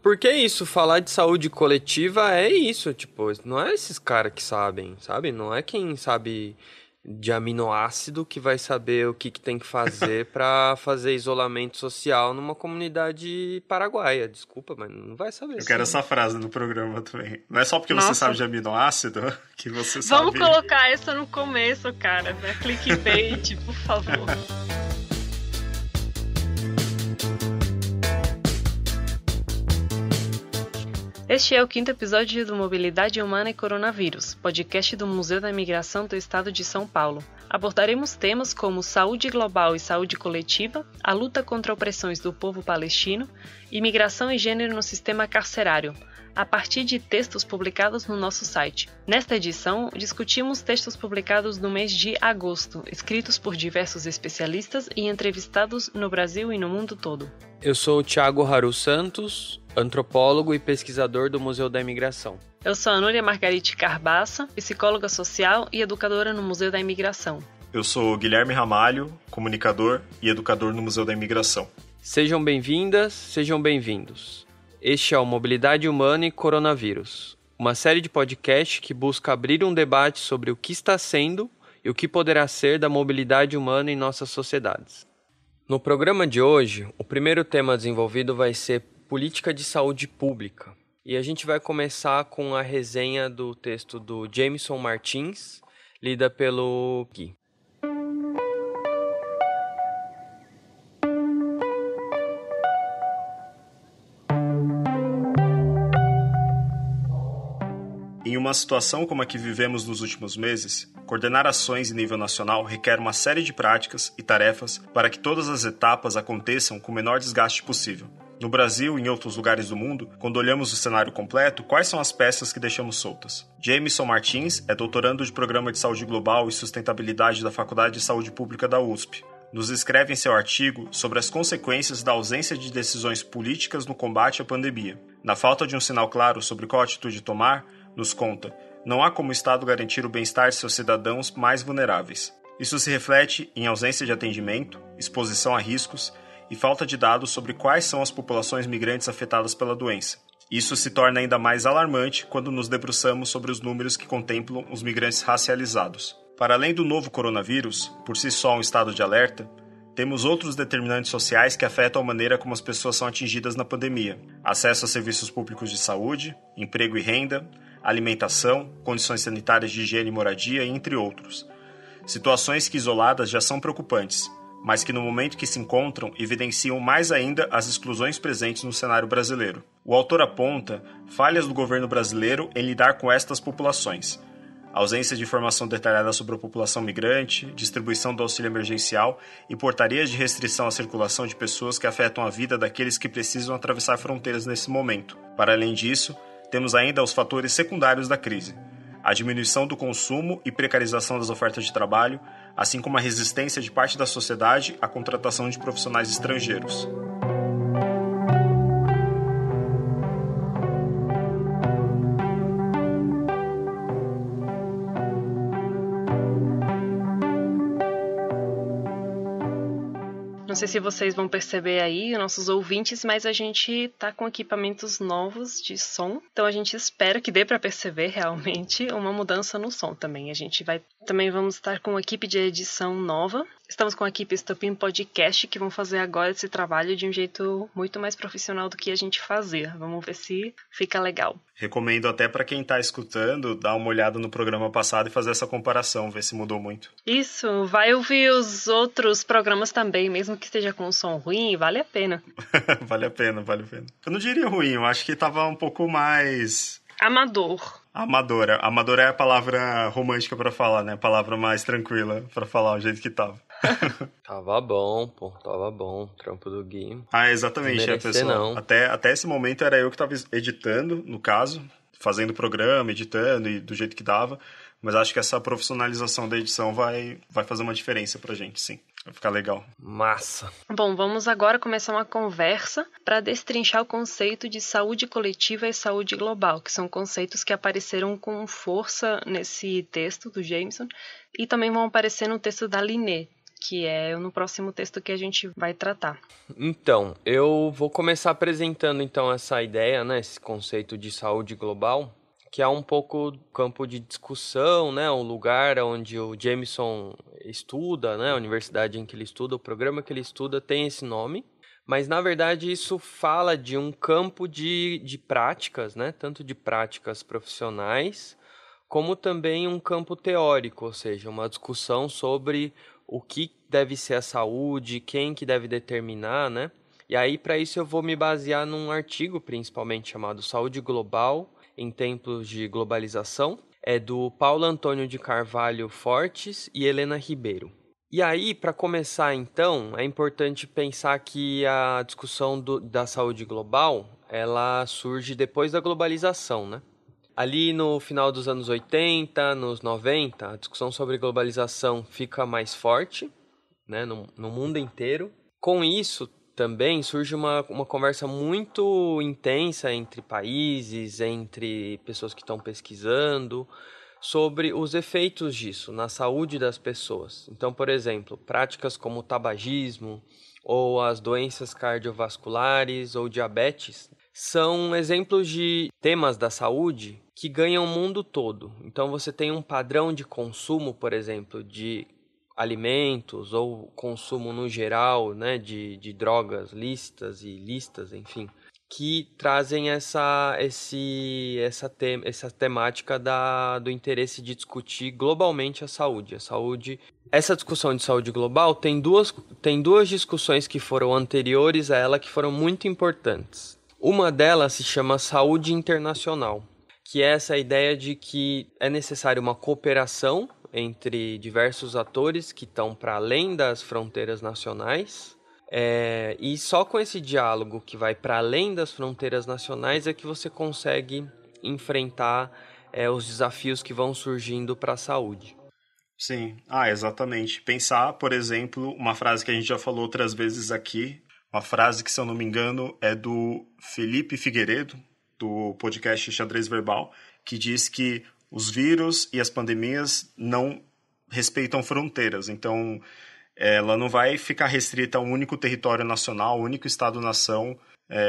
Porque é isso, falar de saúde coletiva é isso, tipo, não é esses caras que sabem, sabe? Não é quem sabe de aminoácido que vai saber o que tem que fazer pra fazer isolamento social numa comunidade paraguaia. Desculpa, mas não vai saber. Eu quero essa frase no programa também. Não é só porque você sabe de aminoácido que você sabe... Vamos colocar essa no começo, cara. Né? Clickbait, por favor. Este é o 5º episódio do Mobilidade Humana e Coronavírus, podcast do Museu da Imigração do Estado de São Paulo. Abordaremos temas como saúde global e saúde coletiva, a luta contra opressões do povo palestino, imigração e gênero no sistema carcerário, a partir de textos publicados no nosso site. Nesta edição, discutimos textos publicados no mês de agosto, escritos por diversos especialistas e entrevistados no Brasil e no mundo todo. Eu sou o Thiago Haru Santos, antropólogo e pesquisador do Museu da Imigração. Eu sou a Núria Margarite Carbaça, psicóloga social e educadora no Museu da Imigração. Eu sou o Guilherme Ramalho, comunicador e educador no Museu da Imigração. Sejam bem-vindas, sejam bem-vindos. Este é o Mobilidade Humana e Coronavírus, uma série de podcast que busca abrir um debate sobre o que está sendo e o que poderá ser da mobilidade humana em nossas sociedades. No programa de hoje, o primeiro tema desenvolvido vai ser política de saúde pública. E a gente vai começar com a resenha do texto do Jameson Martins, lida pelo Gui. Em uma situação como a que vivemos nos últimos meses, coordenar ações em nível nacional requer uma série de práticas e tarefas para que todas as etapas aconteçam com o menor desgaste possível. No Brasil e em outros lugares do mundo, quando olhamos o cenário completo, quais são as peças que deixamos soltas? Jameson Martins é doutorando de Programa de Saúde Global e Sustentabilidade da Faculdade de Saúde Pública da USP. Nos escreve em seu artigo sobre as consequências da ausência de decisões políticas no combate à pandemia. Na falta de um sinal claro sobre qual atitude tomar, nos conta, não há como o Estado garantir o bem-estar de seus cidadãos mais vulneráveis. Isso se reflete em ausência de atendimento, exposição a riscos e falta de dados sobre quais são as populações migrantes afetadas pela doença. Isso se torna ainda mais alarmante quando nos debruçamos sobre os números que contemplam os migrantes racializados. Para além do novo coronavírus, por si só um estado de alerta, temos outros determinantes sociais que afetam a maneira como as pessoas são atingidas na pandemia. Acesso a serviços públicos de saúde, emprego e renda, alimentação, condições sanitárias de higiene e moradia, entre outros. Situações que isoladas já são preocupantes, mas que no momento que se encontram evidenciam mais ainda as exclusões presentes no cenário brasileiro. O autor aponta falhas do governo brasileiro em lidar com estas populações. Ausência de informação detalhada sobre a população migrante, distribuição do auxílio emergencial e portarias de restrição à circulação de pessoas que afetam a vida daqueles que precisam atravessar fronteiras nesse momento. Para além disso, temos ainda os fatores secundários da crise, a diminuição do consumo e precarização das ofertas de trabalho, assim como a resistência de parte da sociedade à contratação de profissionais estrangeiros. Não sei se vocês vão perceber aí, nossos ouvintes, mas a gente tá com equipamentos novos de som. Então a gente espera que dê para perceber realmente uma mudança no som também. Também vamos estar com uma equipe de edição nova. Estamos com a equipe Estopim Podcast, que vão fazer agora esse trabalho de um jeito muito mais profissional do que a gente fazia. Vamos ver se fica legal. Recomendo até para quem está escutando, dar uma olhada no programa passado e fazer essa comparação, ver se mudou muito. Isso, vai ouvir os outros programas também, mesmo que esteja com um som ruim, vale a pena. Vale a pena. Eu não diria ruim, eu acho que estava um pouco mais... Amador. Amador é a palavra romântica pra falar, né? A palavra mais tranquila pra falar o jeito que tava. Tava bom, trampo do Gui. Ah, exatamente, pessoal. Até esse momento era eu que tava editando, no caso, fazendo o programa, editando e do jeito que dava. Mas acho que essa profissionalização da edição vai fazer uma diferença pra gente, sim. Vai ficar legal. Massa. Bom, vamos agora começar uma conversa para destrinchar o conceito de saúde coletiva e saúde global, que são conceitos que apareceram com força nesse texto do Jameson e também vão aparecer no texto da Linné, que é no próximo texto que a gente vai tratar. Então, eu vou começar apresentando então essa ideia, né, esse conceito de saúde global, que é um pouco campo de discussão, né, um lugar onde o Jameson estuda, né, a universidade em que ele estuda, o programa que ele estuda tem esse nome, mas na verdade isso fala de um campo de práticas, né, tanto de práticas profissionais, como também um campo teórico, ou seja, uma discussão sobre o que deve ser a saúde, quem que deve determinar, né? E aí, para isso, eu vou me basear num artigo, principalmente, chamado Saúde Global em Tempos de Globalização, é do Paulo Antônio de Carvalho Fortes e Helena Ribeiro. E aí, para começar, então, é importante pensar que a discussão da saúde global, ela surge depois da globalização, né? Ali no final dos anos 80, nos 90, a discussão sobre globalização fica mais forte, né, no mundo inteiro. Com isso, também surge uma conversa muito intensa entre países, entre pessoas que estão pesquisando, sobre os efeitos disso na saúde das pessoas. Então, por exemplo, práticas como o tabagismo, ou as doenças cardiovasculares, ou diabetes, são exemplos de temas da saúde que ganham o mundo todo. Então você tem um padrão de consumo, por exemplo, de alimentos ou consumo no geral, né, de drogas lícitas e ilícitas, enfim, que trazem essa temática do interesse de discutir globalmente a saúde. Essa discussão de saúde global tem duas discussões que foram anteriores a ela que foram muito importantes. Uma delas se chama saúde internacional, que é essa ideia de que é necessária uma cooperação entre diversos atores que estão para além das fronteiras nacionais, e só com esse diálogo que vai para além das fronteiras nacionais é que você consegue enfrentar os desafios que vão surgindo para a saúde. Sim, exatamente. Pensar, por exemplo, uma frase que a gente já falou outras vezes aqui, uma frase que, se eu não me engano, é do Felipe Figueiredo, do podcast Xadrez Verbal, que diz que os vírus e as pandemias não respeitam fronteiras. Então, ela não vai ficar restrita a um único território nacional, um único Estado-nação,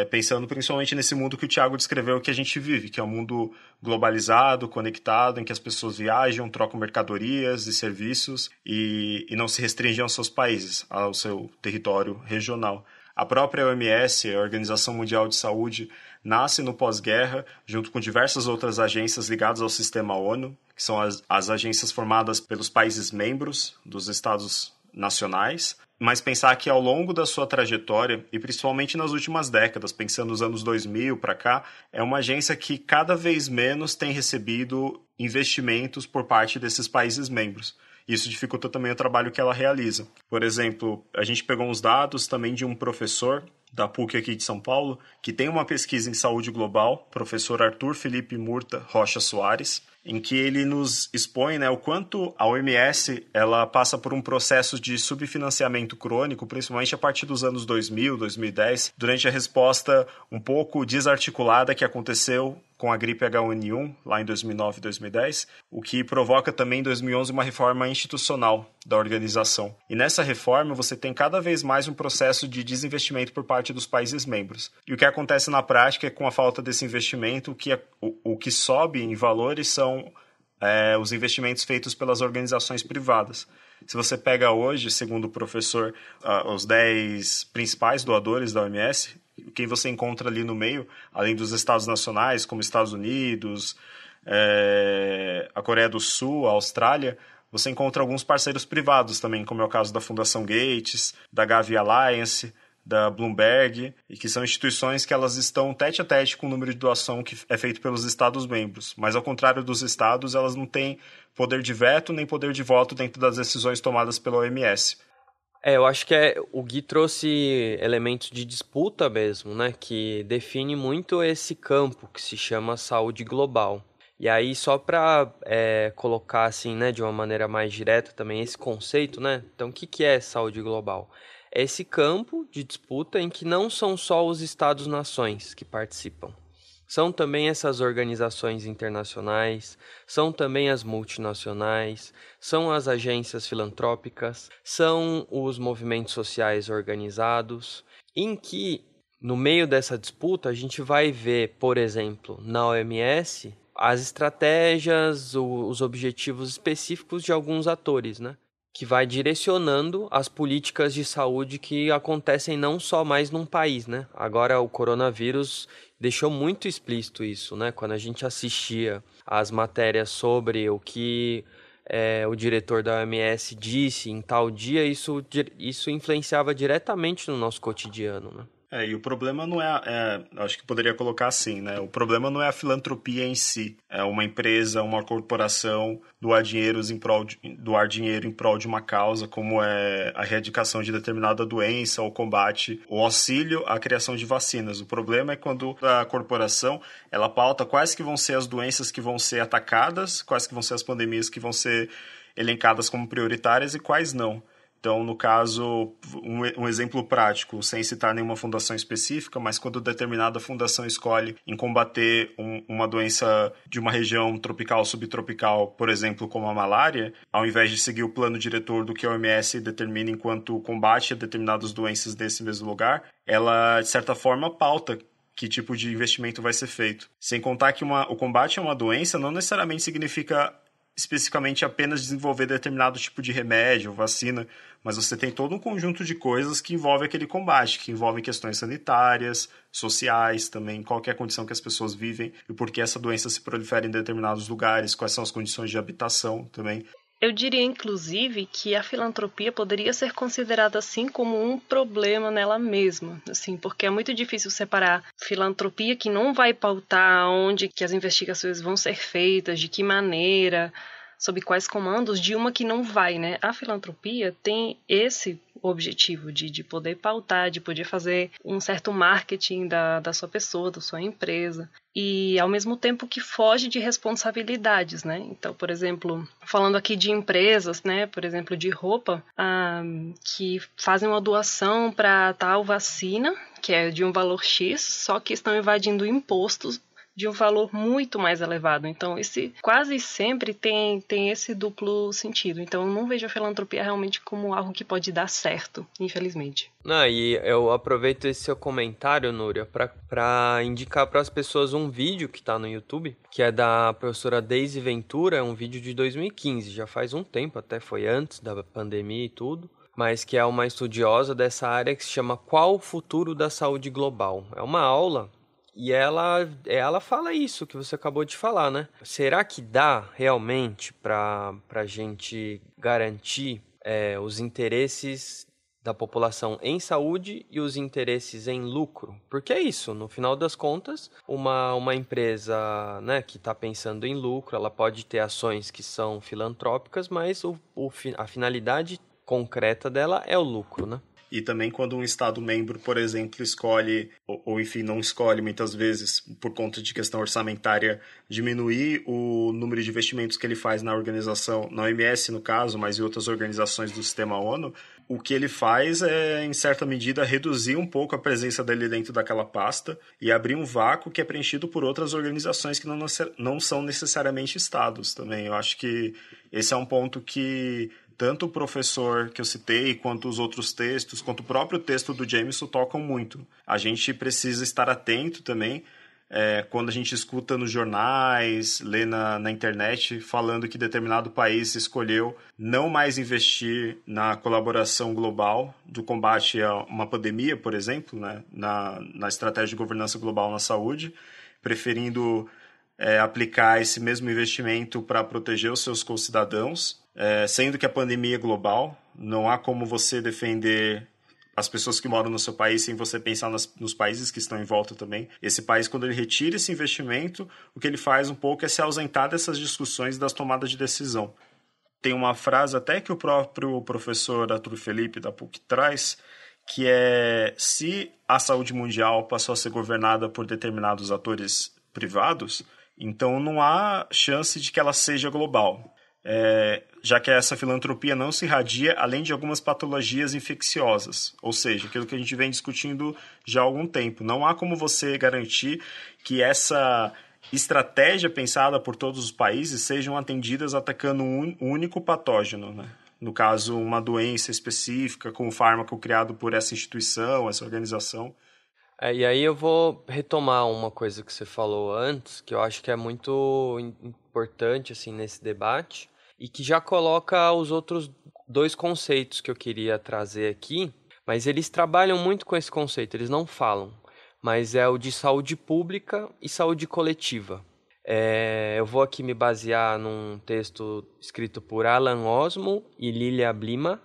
pensando principalmente nesse mundo que o Thiago descreveu que a gente vive, que é um mundo globalizado, conectado, em que as pessoas viajam, trocam mercadorias e serviços e não se restringem aos seus países, ao seu território regional. A própria OMS, a Organização Mundial de Saúde, nasce no pós-guerra, junto com diversas outras agências ligadas ao sistema ONU, que são as agências formadas pelos países membros dos Estados nacionais, mas pensar que ao longo da sua trajetória, e principalmente nas últimas décadas, pensando nos anos 2000 para cá, é uma agência que cada vez menos tem recebido investimentos por parte desses países membros. Isso dificulta também o trabalho que ela realiza. Por exemplo, a gente pegou uns dados também de um professor da PUC aqui de São Paulo, que tem uma pesquisa em saúde global, professor Arthur Felipe Murta Rocha Soares, em que ele nos expõe, o quanto a OMS ela passa por um processo de subfinanciamento crônico, principalmente a partir dos anos 2000, 2010, durante a resposta um pouco desarticulada que aconteceu com a gripe H1N1, lá em 2009 e 2010, o que provoca também em 2011 uma reforma institucional da organização. E nessa reforma você tem cada vez mais um processo de desinvestimento por parte dos países membros. E o que acontece na prática é, com a falta desse investimento, o que sobe em valores são os investimentos feitos pelas organizações privadas. Se você pega hoje, segundo o professor, os 10 principais doadores da OMS, quem você encontra ali no meio, além dos Estados nacionais, como Estados Unidos, a Coreia do Sul, a Austrália, você encontra alguns parceiros privados também, como é o caso da Fundação Gates, da Gavi Alliance, da Bloomberg, e que são instituições que elas estão tete a tete com o número de doação que é feito pelos Estados-membros. Mas, ao contrário dos Estados, elas não têm poder de veto nem poder de voto dentro das decisões tomadas pela OMS. Eu acho que o Gui trouxe elementos de disputa mesmo, né? Que define muito esse campo que se chama saúde global. E aí, só para colocar assim, né, de uma maneira mais direta também esse conceito, né? Então, o que é saúde global? É esse campo de disputa em que não são só os Estados-nações que participam. São também essas organizações internacionais, são também as multinacionais, são as agências filantrópicas, são os movimentos sociais organizados, em que, no meio dessa disputa, a gente vai ver, por exemplo, na OMS, as estratégias, os objetivos específicos de alguns atores, né? Que vai direcionando as políticas de saúde que acontecem não só mais num país, né? Agora o coronavírus deixou muito explícito isso, né? Quando a gente assistia às matérias sobre o que o diretor da OMS disse em tal dia, isso influenciava diretamente no nosso cotidiano, né? E o problema não acho que poderia colocar assim, né? O problema não é a filantropia em si. É uma empresa, uma corporação doar dinheiro em prol de uma causa, como é a erradicação de determinada doença, o combate, o auxílio à criação de vacinas. O problema é quando a corporação, ela pauta quais que vão ser as doenças que vão ser atacadas, quais que vão ser as pandemias que vão ser elencadas como prioritárias e quais não. Então, no caso, um exemplo prático, sem citar nenhuma fundação específica, mas quando determinada fundação escolhe em combater uma doença de uma região tropical ou subtropical, por exemplo, como a malária, ao invés de seguir o plano diretor do que a OMS determina enquanto combate a determinadas doenças desse mesmo lugar, ela, de certa forma, pauta que tipo de investimento vai ser feito. Sem contar que o combate a uma doença não necessariamente significa especificamente apenas desenvolver determinado tipo de remédio, vacina, mas você tem todo um conjunto de coisas que envolve aquele combate, que envolvem questões sanitárias, sociais também, qual que é a condição que as pessoas vivem e por que essa doença se prolifera em determinados lugares, quais são as condições de habitação também. Eu diria, inclusive, que a filantropia poderia ser considerada assim como um problema nela mesma, assim, porque é muito difícil separar filantropia que não vai pautar onde que as investigações vão ser feitas, de que maneira, sob quais comandos, de uma que não vai, né? A filantropia tem esse objetivo de poder pautar, de poder fazer um certo marketing da sua pessoa, da sua empresa, e ao mesmo tempo que foge de responsabilidades, né? Então, por exemplo, falando aqui de empresas, né? Por exemplo, de roupa, que fazem uma doação para tal vacina, que é de um valor X, só que estão evadindo impostos de um valor muito mais elevado. Então, esse quase sempre tem esse duplo sentido. Então, eu não vejo a filantropia realmente como algo que pode dar certo, infelizmente. E eu aproveito esse seu comentário, Núria, para indicar para as pessoas um vídeo que está no YouTube, que é da professora Deise Ventura, é um vídeo de 2015, já faz um tempo, até foi antes da pandemia e tudo, mas que é uma estudiosa dessa área que se chama Qual o Futuro da Saúde Global? É uma aula. E ela fala isso que você acabou de falar, né? Será que dá realmente para a gente garantir os interesses da população em saúde e os interesses em lucro? Porque é isso, no final das contas, uma empresa, né, que está pensando em lucro, ela pode ter ações que são filantrópicas, mas a finalidade concreta dela é o lucro, né? E também quando um Estado-membro, por exemplo, escolhe, ou enfim, não escolhe muitas vezes, por conta de questão orçamentária, diminuir o número de investimentos que ele faz na organização, na OMS no caso, mas em outras organizações do sistema ONU, o que ele faz é, em certa medida, reduzir um pouco a presença dele dentro daquela pasta e abrir um vácuo que é preenchido por outras organizações que não são necessariamente Estados também. Eu acho que esse é um ponto que tanto o professor que eu citei, quanto os outros textos, quanto o próprio texto do Jameson tocam muito. A gente precisa estar atento também quando a gente escuta nos jornais, lê na internet, falando que determinado país escolheu não mais investir na colaboração global do combate a uma pandemia, por exemplo, né, na estratégia de governança global na saúde, preferindo aplicar esse mesmo investimento para proteger os seus concidadãos, sendo que a pandemia é global, não há como você defender as pessoas que moram no seu país sem você pensar nos países que estão em volta também. Esse país, quando ele retira esse investimento, o que ele faz um pouco é se ausentar dessas discussões das tomadas de decisão. Tem uma frase até que o próprio professor Arthur Felipe da PUC traz, que é: se a saúde mundial passou a ser governada por determinados atores privados, então não há chance de que ela seja global. já que essa filantropia não se irradia além de algumas patologias infecciosas, ou seja, aquilo que a gente vem discutindo já há algum tempo. Não há como você garantir que essa estratégia pensada por todos os países sejam atendidas atacando um único patógeno, né? No caso, uma doença específica com um fármaco criado por essa instituição, essa organização. E aí eu vou retomar uma coisa que você falou antes, que eu acho que é muito importante assim, nesse debate, e que já coloca os outros dois conceitos que eu queria trazer aqui, mas eles trabalham muito com esse conceito, eles não falam, mas é o de saúde pública e saúde coletiva. Eu vou aqui me basear num texto escrito por Alan Osmo e Lilia Blima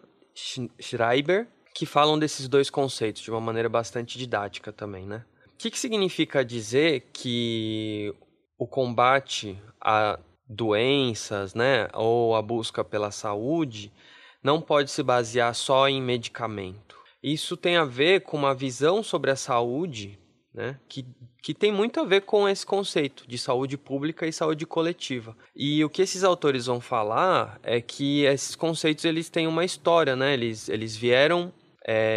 Schreiber, que falam desses dois conceitos de uma maneira bastante didática também, né? O que significa dizer que o combate a doenças, né, ou a busca pela saúde não pode se basear só em medicamento? Isso tem a ver com uma visão sobre a saúde, né, que tem muito a ver com esse conceito de saúde pública e saúde coletiva. E o que esses autores vão falar é que esses conceitos eles têm uma história, né? Eles vieram,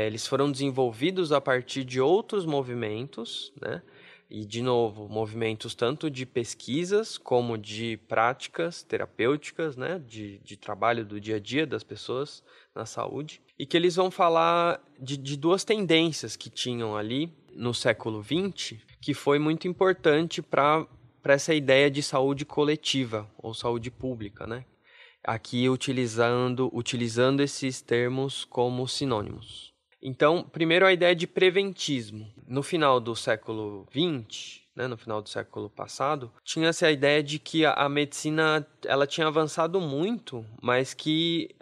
eles foram desenvolvidos a partir de outros movimentos, né? E, de novo, movimentos tanto de pesquisas como de práticas terapêuticas, né? De trabalho do dia a dia das pessoas na saúde. E que eles vão falar de duas tendências que tinham ali no século XX, que foi muito importante para essa ideia de saúde coletiva ou saúde pública, né? Aqui utilizando esses termos como sinônimos. Então, primeiro a ideia de preventismo. No final do século XX, né, no final do século passado, tinha-se a ideia de que a medicina ela tinha avançado muito, mas que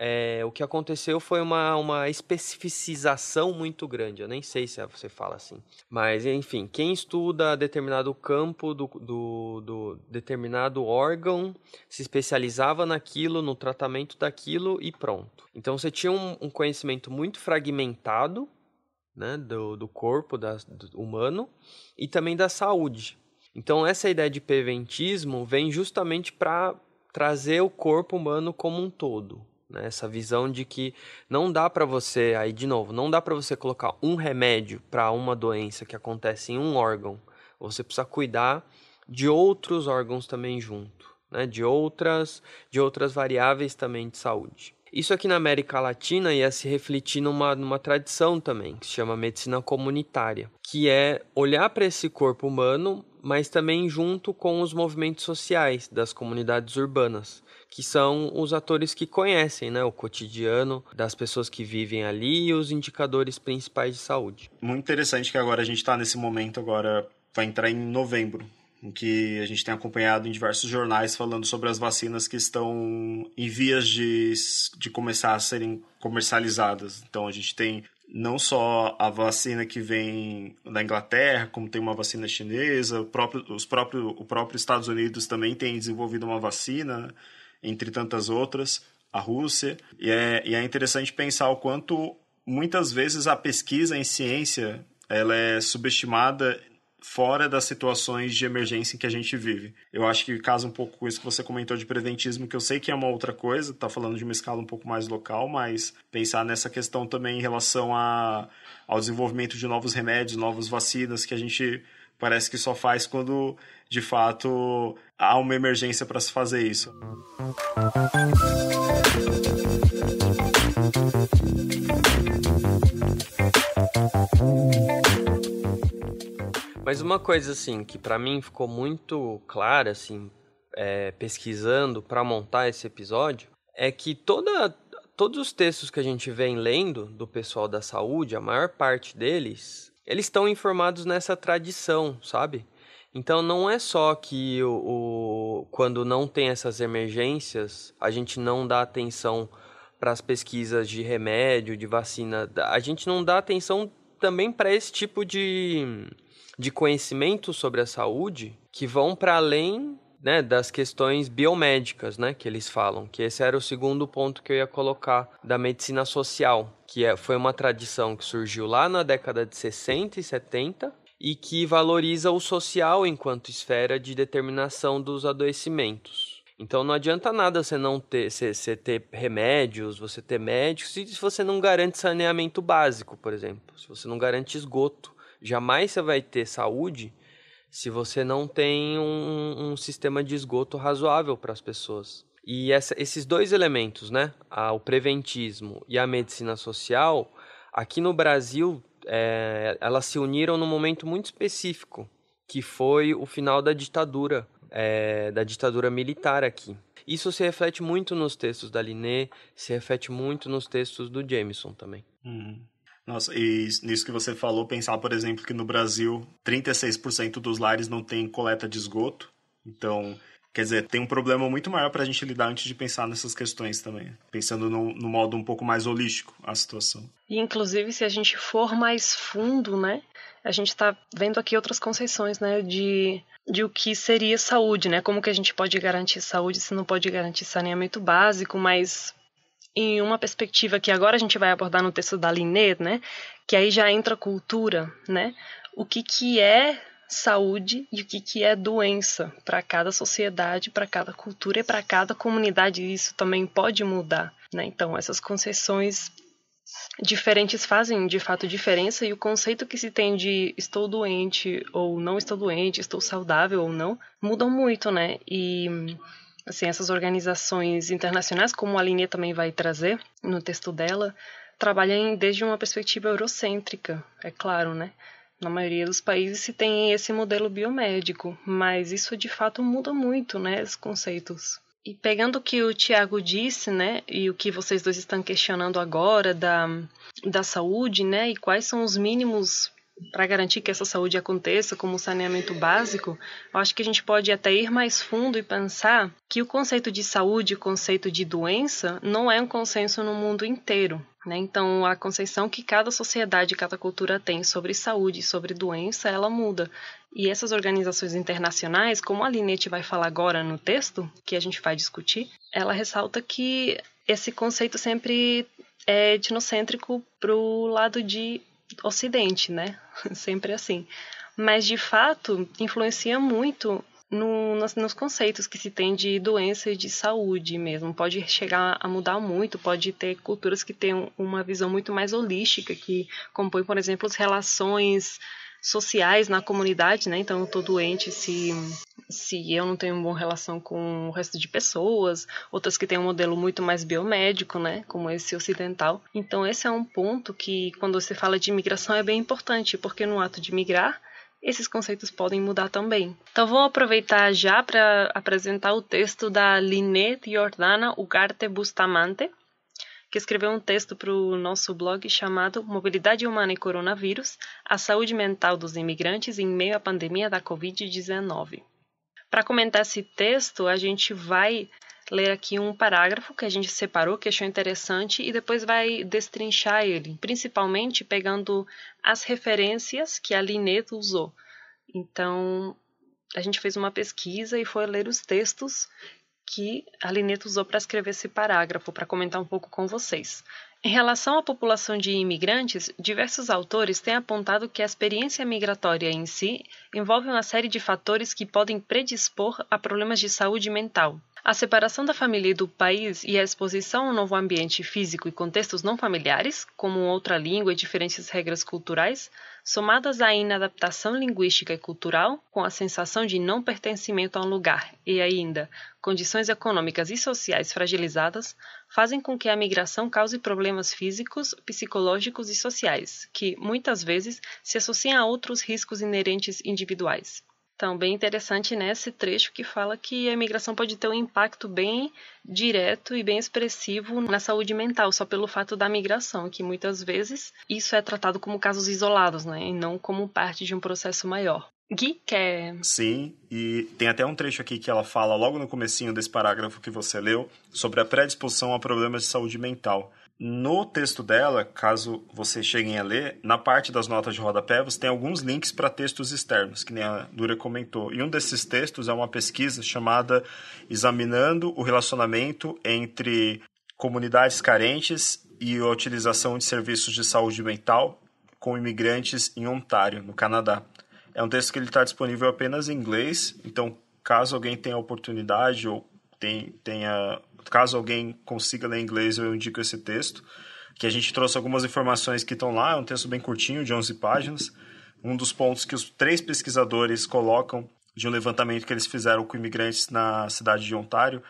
o que aconteceu foi uma especificização muito grande. Eu nem sei se você fala assim. Mas, enfim, quem estuda determinado campo do determinado órgão se especializava naquilo, no tratamento daquilo e pronto. Então, você tinha um conhecimento muito fragmentado, né, do corpo do humano e também da saúde. Então, essa ideia de preventismo vem justamente para trazer o corpo humano como um todo, né? Essa visão de que não dá para você, aí de novo, não dá para você colocar um remédio para uma doença que acontece em um órgão. Você precisa cuidar de outros órgãos também junto, né? De outras variáveis também de saúde. Isso aqui na América Latina ia se refletir numa tradição também, que se chama medicina comunitária, que é olhar para esse corpo humano, mas também junto com os movimentos sociais das comunidades urbanas, que são os atores que conhecem, né, o cotidiano das pessoas que vivem ali e os indicadores principais de saúde. Muito interessante que agora a gente está nesse momento, agora vai entrar em novembro, em que a gente tem acompanhado em diversos jornais falando sobre as vacinas que estão em vias de começar a serem comercializadas. Então, a gente tem não só a vacina que vem da Inglaterra, como tem uma vacina chinesa, o próprio Estados Unidos também tem desenvolvido uma vacina, entre tantas outras, a Rússia. E é interessante pensar o quanto, muitas vezes, a pesquisa em ciência ela é subestimada fora das situações de emergência em que a gente vive. Eu acho que casa um pouco com isso que você comentou de preventismo, que eu sei que é uma outra coisa, tá falando de uma escala um pouco mais local, mas pensar nessa questão também em relação ao desenvolvimento de novos remédios, novas vacinas, que a gente parece que só faz quando, de fato, há uma emergência para se fazer isso. Mas uma coisa assim que para mim ficou muito clara assim, pesquisando para montar esse episódio, é que todos os textos que a gente vem lendo do pessoal da saúde, a maior parte deles, eles estão informados nessa tradição, sabe? Então não é só que quando não tem essas emergências, a gente não dá atenção para as pesquisas de remédio, de vacina, a gente não dá atenção também para esse tipo de conhecimento sobre a saúde que vão para além, né, das questões biomédicas, né, que eles falam, que esse era o segundo ponto que eu ia colocar da medicina social, que foi uma tradição que surgiu lá na década de 60 e 70 e que valoriza o social enquanto esfera de determinação dos adoecimentos. Então não adianta nada você não ter, você ter remédios, você ter médicos, se você não garante saneamento básico, por exemplo. Se você não garante esgoto. Jamais você vai ter saúde se você não tem um sistema de esgoto razoável para as pessoas. E esses dois elementos, né? O preventismo e a medicina social, aqui no Brasil, elas se uniram num momento muito específico, que foi o final da ditadura militar aqui. Isso se reflete muito nos textos da Linné, se reflete muito nos textos do Jameson também. Nossa, e nisso que você falou, pensar, por exemplo, que no Brasil 36% dos lares não tem coleta de esgoto. Então, quer dizer, tem um problema muito maior para a gente lidar antes de pensar nessas questões também. Pensando no modo um pouco mais holístico a situação. E, inclusive, se a gente for mais fundo, né? A gente está vendo aqui outras conceições, né? De o que seria saúde, né? Como que a gente pode garantir saúde se não pode garantir saneamento básico, mas em uma perspectiva que agora a gente vai abordar no texto da Linné, né? Que aí já entra a cultura, né? O que é saúde e o que é doença para cada sociedade, para cada cultura e para cada comunidade. Isso também pode mudar, né? Então, essas conceições diferentes fazem de fato diferença, e o conceito que se tem de estou doente ou não estou doente, estou saudável ou não, mudam muito, né? E assim, essas organizações internacionais, como a Linné também vai trazer no texto dela, trabalham desde uma perspectiva eurocêntrica, é claro, né? Na maioria dos países se tem esse modelo biomédico, mas isso de fato muda muito, né, os conceitos. E pegando o que o Tiago disse, né, e o que vocês dois estão questionando agora da saúde, né, e quais são os mínimos para garantir que essa saúde aconteça, como o saneamento básico, eu acho que a gente pode até ir mais fundo e pensar que o conceito de saúde, o conceito de doença, não é um consenso no mundo inteiro, né? Então, a concepção que cada sociedade, cada cultura tem sobre saúde e sobre doença, ela muda. E essas organizações internacionais, como a Linné vai falar agora no texto, que a gente vai discutir, ela ressalta que esse conceito sempre é etnocêntrico para o lado de Ocidente, né? Sempre assim. Mas, de fato, influencia muito nos conceitos que se tem de doença e de saúde mesmo. Pode chegar a mudar muito, pode ter culturas que têm uma visão muito mais holística, que compõem, por exemplo, as relações sociais na comunidade, né? Então, eu estou doente se eu não tenho uma boa relação com o resto de pessoas, outras que têm um modelo muito mais biomédico, né? Como esse ocidental. Então, esse é um ponto que, quando você fala de imigração, é bem importante, porque no ato de migrar, esses conceitos podem mudar também. Então, vou aproveitar já para apresentar o texto da Linné Jordana Ugarte Bustamante, que escreveu um texto para o nosso blog chamado Mobilidade Humana e Coronavírus, a saúde mental dos imigrantes em meio à pandemia da Covid-19. Para comentar esse texto, a gente vai ler aqui um parágrafo que a gente separou, que achou interessante, e depois vai destrinchar ele, principalmente pegando as referências que a Linné usou. Então, a gente fez uma pesquisa e foi ler os textos que a Linné usou para escrever esse parágrafo, para comentar um pouco com vocês. Em relação à população de imigrantes, diversos autores têm apontado que a experiência migratória em si envolve uma série de fatores que podem predispor a problemas de saúde mental. A separação da família e do país e a exposição a um novo ambiente físico e contextos não familiares, como outra língua e diferentes regras culturais, somadas à inadaptação linguística e cultural, com a sensação de não pertencimento a um lugar e ainda condições econômicas e sociais fragilizadas, fazem com que a migração cause problemas físicos, psicológicos e sociais, que, muitas vezes, se associam a outros riscos inerentes individuais. Então, bem interessante nesse trecho que fala que a imigração pode ter um impacto bem direto e bem expressivo na saúde mental, só pelo fato da migração, que muitas vezes isso é tratado como casos isolados, né, e não como parte de um processo maior. Gui, quer... Sim, e tem até um trecho aqui que ela fala logo no comecinho desse parágrafo que você leu, sobre a predisposição a problemas de saúde mental. No texto dela, caso vocês cheguem a ler, na parte das notas de rodapé, você tem alguns links para textos externos, que nem a Dura comentou. E um desses textos é uma pesquisa chamada Examinando o Relacionamento entre Comunidades Carentes e a Utilização de Serviços de Saúde Mental com Imigrantes em Ontário, no Canadá. É um texto que ele está disponível apenas em inglês, então caso alguém tenha a oportunidade ou caso alguém consiga ler inglês, eu indico esse texto, que a gente trouxe algumas informações que estão lá, é um texto bem curtinho, de 11 páginas. Um dos pontos que os 3 pesquisadores colocam de um levantamento que eles fizeram com imigrantes na cidade de Ontário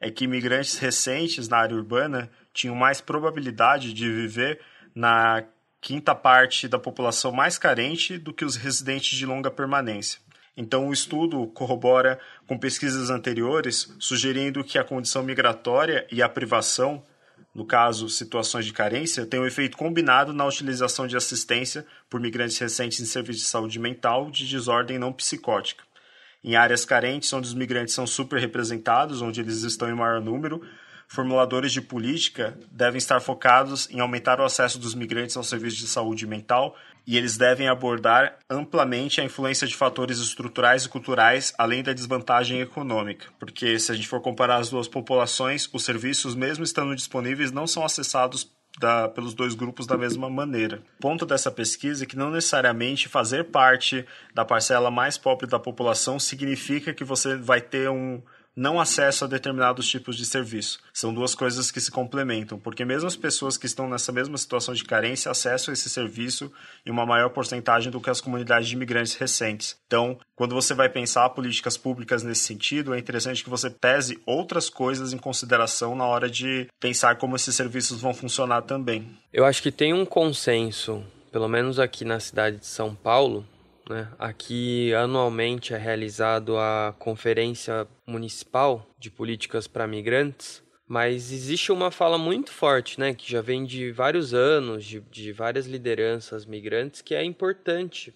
é que imigrantes recentes na área urbana tinham mais probabilidade de viver na quinta parte da população mais carente do que os residentes de longa permanência. Então, o estudo corrobora com pesquisas anteriores, sugerindo que a condição migratória e a privação, no caso, situações de carência, têm um efeito combinado na utilização de assistência por migrantes recentes em serviços de saúde mental de desordem não psicótica. Em áreas carentes, onde os migrantes são superrepresentados, onde eles estão em maior número, formuladores de política devem estar focados em aumentar o acesso dos migrantes aos serviços de saúde mental e eles devem abordar amplamente a influência de fatores estruturais e culturais, além da desvantagem econômica. Porque se a gente for comparar as duas populações, os serviços, mesmo estando disponíveis, não são acessados pelos 2 grupos da mesma maneira. O ponto dessa pesquisa é que não necessariamente fazer parte da parcela mais pobre da população significa que você vai ter um não acesso a determinados tipos de serviço. São 2 coisas que se complementam, porque mesmo as pessoas que estão nessa mesma situação de carência acessam esse serviço em uma maior porcentagem do que as comunidades de imigrantes recentes. Então, quando você vai pensar políticas públicas nesse sentido, é interessante que você pese outras coisas em consideração na hora de pensar como esses serviços vão funcionar também. Eu acho que tem um consenso, pelo menos aqui na cidade de São Paulo, né? Aqui, anualmente, é realizado a Conferência Municipal de Políticas para Migrantes, mas existe uma fala muito forte, né, que já vem de vários anos, de várias lideranças migrantes, que é importante,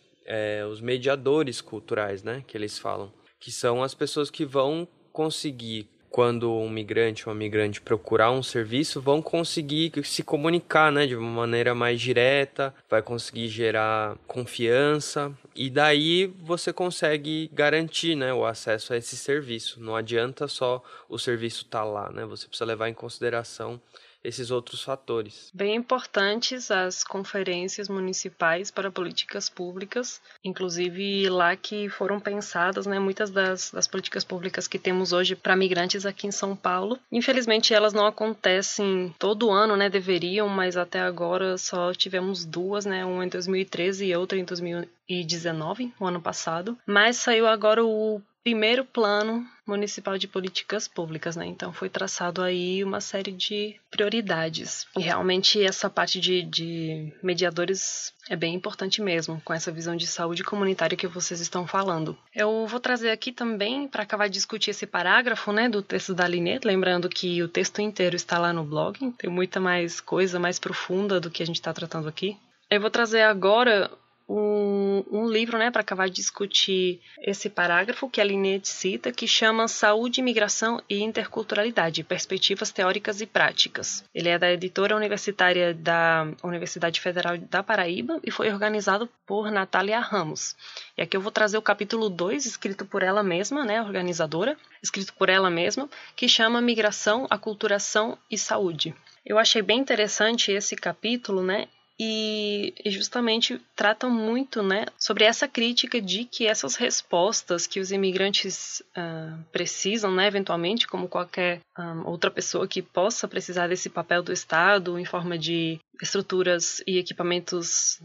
os mediadores culturais, né, que eles falam, que são as pessoas que vão conseguir, quando um migrante ou uma migrante procurar um serviço, vão conseguir se comunicar, né, de uma maneira mais direta, vai conseguir gerar confiança e daí você consegue garantir, né, o acesso a esse serviço. Não adianta só o serviço estar lá, né, você precisa levar em consideração esses outros fatores. Bem importantes as conferências municipais para políticas públicas, inclusive lá que foram pensadas, né, muitas das políticas públicas que temos hoje para migrantes aqui em São Paulo. Infelizmente elas não acontecem todo ano, né, deveriam, mas até agora só tivemos 2, né, uma em 2013 e outra em 2019, o ano passado. Mas saiu agora o primeiro plano municipal de políticas públicas, né? Então foi traçado aí uma série de prioridades. E realmente essa parte de mediadores é bem importante mesmo, com essa visão de saúde comunitária que vocês estão falando. Eu vou trazer aqui também, para acabar de discutir esse parágrafo, né, do texto da Linete, lembrando que o texto inteiro está lá no blog, tem muita mais coisa mais profunda do que a gente está tratando aqui. Eu vou trazer agora um livro, né, para acabar de discutir esse parágrafo que a Linete cita, que chama Saúde, Imigração e Interculturalidade, Perspectivas Teóricas e Práticas. Ele é da editora universitária da Universidade Federal da Paraíba e foi organizado por Natália Ramos. E aqui eu vou trazer o capítulo 2, escrito por ela mesma, né, organizadora, escrito por ela mesma, que chama Migração, Aculturação e Saúde. Eu achei bem interessante esse capítulo, né, e justamente tratam muito, né, sobre essa crítica de que essas respostas que os imigrantes precisam, né, eventualmente, como qualquer outra pessoa que possa precisar desse papel do Estado em forma de estruturas e equipamentos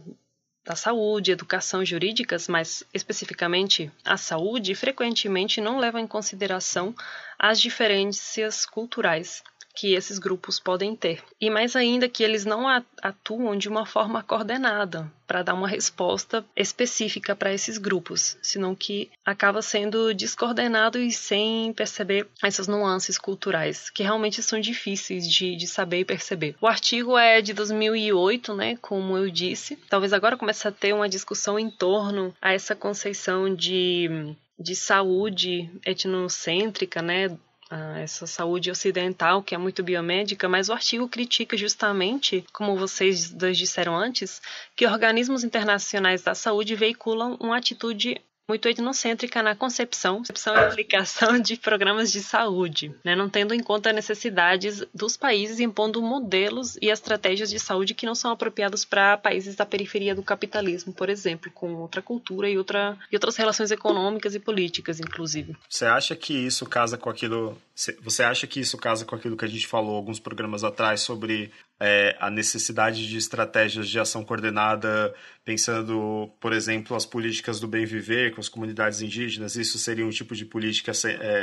da saúde, educação jurídicas, mas especificamente a saúde, frequentemente não levam em consideração as diferenças culturais que esses grupos podem ter. E mais ainda que eles não atuam de uma forma coordenada para dar uma resposta específica para esses grupos, senão que acaba sendo descoordenado e sem perceber essas nuances culturais, que realmente são difíceis de saber e perceber. O artigo é de 2008, né, como eu disse. Talvez agora comece a ter uma discussão em torno a essa conceição de saúde etnocêntrica, né, essa saúde ocidental, que é muito biomédica, mas o artigo critica justamente, como vocês dois disseram antes, que organismos internacionais da saúde veiculam uma atitude muito etnocêntrica na concepção e aplicação de programas de saúde, né, não tendo em conta as necessidades dos países, impondo modelos e estratégias de saúde que não são apropriados para países da periferia do capitalismo, por exemplo, com outra cultura e outras relações econômicas e políticas, inclusive. Você acha que isso casa com aquilo Você acha que isso casa com aquilo que a gente falou alguns programas atrás sobre a necessidade de estratégias de ação coordenada, pensando, por exemplo, as políticas do bem viver com as comunidades indígenas? Isso seria um tipo de política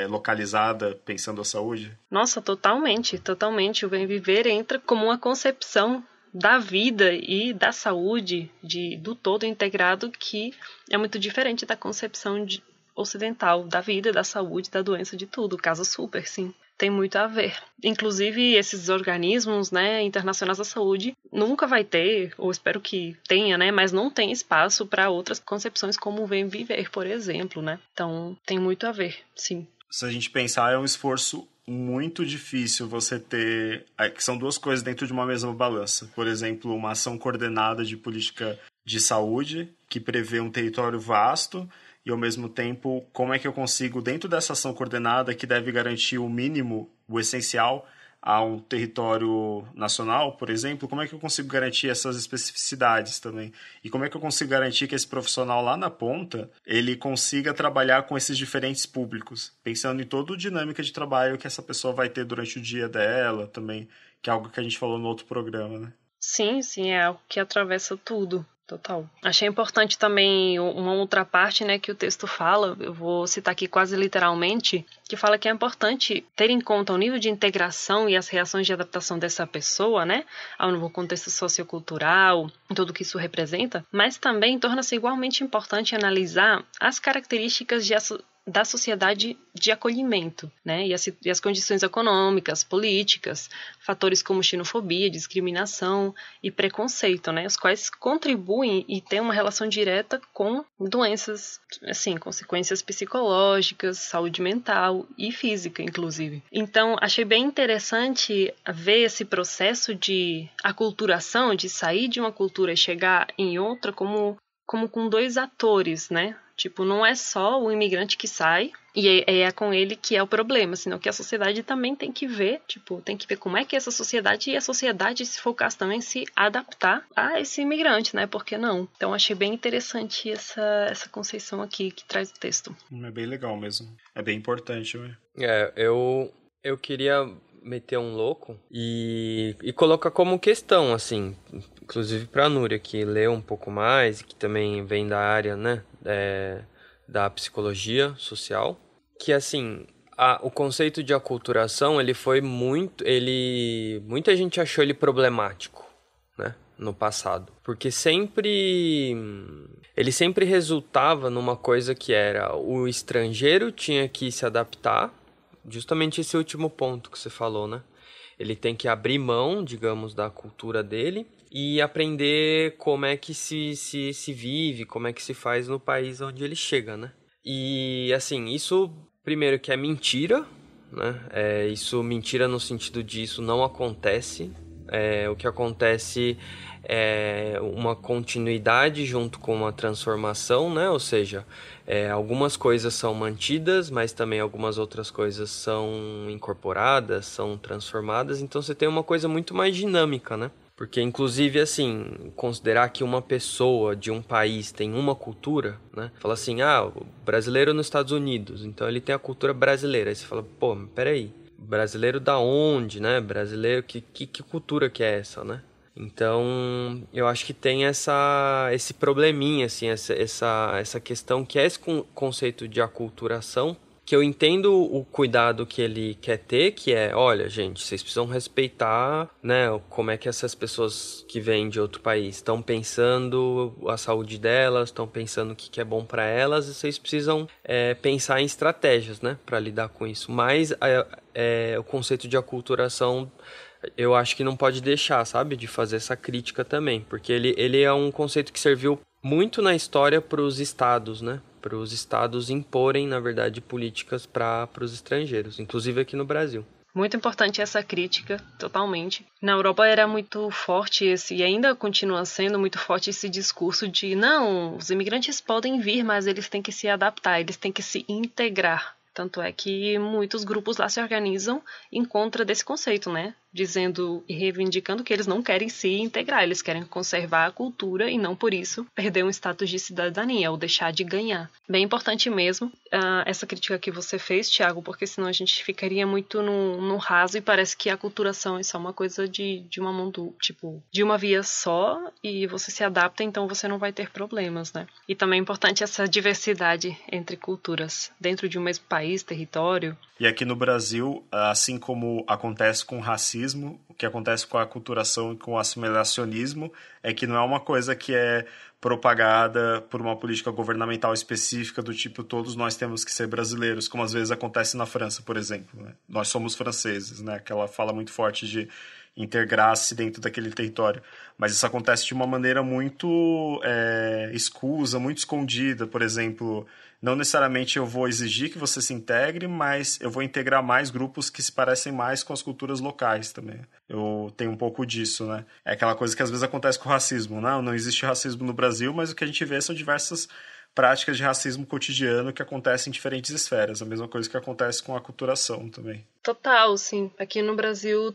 localizada, pensando a saúde? Nossa, totalmente, totalmente. O bem viver entra como uma concepção da vida e da saúde, do todo integrado, que é muito diferente da concepção ocidental da vida, da saúde, da doença, de tudo. Casa super, sim. Tem muito a ver. Inclusive, esses organismos, né, internacionais da saúde nunca vai ter, ou espero que tenha, né, mas não tem espaço para outras concepções como o bem viver, por exemplo, né? Então, tem muito a ver, sim. Se a gente pensar, é um esforço muito difícil você ter... que são duas coisas dentro de uma mesma balança. Por exemplo, uma ação coordenada de política de saúde, que prevê um território vasto, e, ao mesmo tempo, como é que eu consigo, dentro dessa ação coordenada, que deve garantir o mínimo, o essencial, a um território nacional, por exemplo, como é que eu consigo garantir essas especificidades também? E como é que eu consigo garantir que esse profissional lá na ponta, ele consiga trabalhar com esses diferentes públicos, pensando em toda a dinâmica de trabalho que essa pessoa vai ter durante o dia dela também, que é algo que a gente falou no outro programa, né? Sim, é algo que atravessa tudo. Total. Achei importante também uma outra parte, né, que o texto fala, eu vou citar aqui quase literalmente, que fala que é importante ter em conta o nível de integração e as reações de adaptação dessa pessoa, né, ao novo contexto sociocultural, tudo que isso representa, mas também torna-se igualmente importante analisar as características da sociedade de acolhimento, né? E as condições econômicas, políticas, fatores como xenofobia, discriminação e preconceito, né? Os quais contribuem e têm uma relação direta com doenças, assim, consequências psicológicas, saúde mental e física, inclusive. Então, achei bem interessante ver esse processo de aculturação, de sair de uma cultura e chegar em outra como com dois atores, né? Tipo, não é só o imigrante que sai e é com ele que é o problema, senão que a sociedade também tem que ver, tipo, tem que ver como é que essa sociedade e a sociedade, se for o caso também, se adaptar a esse imigrante, né? Por que não? Então, achei bem interessante essa concepção aqui que traz o texto. É bem legal mesmo. É bem importante, né? Eu queria meter um louco e colocar como questão, assim, inclusive para a Núria, que lê um pouco mais, que também vem da área, né, da psicologia social, que, assim, o conceito de aculturação, muita gente achou ele problemático, né, no passado, porque ele sempre resultava numa coisa que era o estrangeiro tinha que se adaptar, justamente esse último ponto que você falou, né? Ele tem que abrir mão, digamos, da cultura dele e aprender como é que se vive, como é que se faz no país onde ele chega, né? E, assim, isso, primeiro, que é mentira, né? Isso, mentira no sentido de isso não acontece. O que acontece é uma continuidade junto com uma transformação, né? Ou seja, algumas coisas são mantidas, mas também algumas outras coisas são incorporadas, são transformadas. Então você tem uma coisa muito mais dinâmica, né? Porque, inclusive, assim, considerar que uma pessoa de um país tem uma cultura, né? Fala assim, o brasileiro nos Estados Unidos, então ele tem a cultura brasileira. Aí você fala, pô, peraí, brasileiro da onde, né? Brasileiro, que cultura que é essa, né? Então, eu acho que tem esse probleminha, assim, essa questão que é esse conceito de aculturação, que eu entendo o cuidado que ele quer ter, que é, olha, gente, vocês precisam respeitar, né, como é que essas pessoas que vêm de outro país estão pensando a saúde delas, estão pensando o que é bom para elas, e vocês precisam pensar em estratégias, né, para lidar com isso. Mas o conceito de aculturação, eu acho que não pode deixar, sabe, de fazer essa crítica também, porque ele é um conceito que serviu muito na história para os estados, né, para os estados imporem, na verdade, políticas para os estrangeiros, inclusive aqui no Brasil. Muito importante essa crítica, totalmente. Na Europa era muito forte e ainda continua sendo muito forte esse discurso de não, os imigrantes podem vir, mas eles têm que se adaptar, eles têm que se integrar. Tanto é que muitos grupos lá se organizam em contra desse conceito, né? dizendo e reivindicando que eles não querem se integrar, eles querem conservar a cultura e não por isso perder um status de cidadania ou deixar de ganhar. Bem importante mesmo essa crítica que você fez, Thiago, porque senão a gente ficaria muito no raso e parece que a aculturação é só uma coisa de uma mão de uma via só e você se adapta, então você não vai ter problemas, né? E também é importante essa diversidade entre culturas dentro de um mesmo país, território. E aqui no Brasil, assim como acontece com o racismo, o que acontece com a aculturação e com o assimilacionismo é que não é uma coisa que é propagada por uma política governamental específica do tipo todos nós temos que ser brasileiros, como às vezes acontece na França, por exemplo, né? Nós somos franceses, né? Aquela fala muito forte de integrar-se dentro daquele território. Mas isso acontece de uma maneira muito escusa, muito escondida. Por exemplo, não necessariamente eu vou exigir que você se integre, mas eu vou integrar mais grupos que se parecem mais com as culturas locais também. Eu tenho um pouco disso, né? É aquela coisa que às vezes acontece com o racismo. Não existe racismo no Brasil, mas o que a gente vê são diversas práticas de racismo cotidiano que acontecem em diferentes esferas. A mesma coisa que acontece com a aculturação também. Total, sim. Aqui no Brasil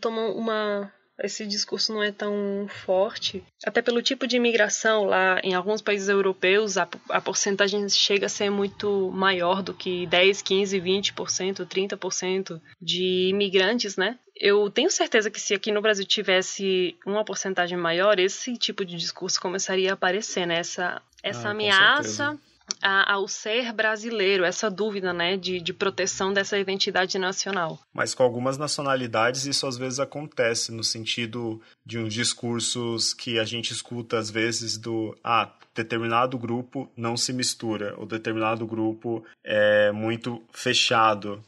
esse discurso não é tão forte. Até pelo tipo de imigração lá, em alguns países europeus, a porcentagem chega a ser muito maior do que 10, 15, 20%, 30% de imigrantes, né? Eu tenho certeza que se aqui no Brasil tivesse uma porcentagem maior, esse tipo de discurso começaria a aparecer, né? Essa ameaça ao ser brasileiro, essa dúvida, né, de proteção dessa identidade nacional. Mas com algumas nacionalidades isso às vezes acontece, no sentido de uns discursos que a gente escuta às vezes determinado grupo não se mistura, ou determinado grupo é muito fechado.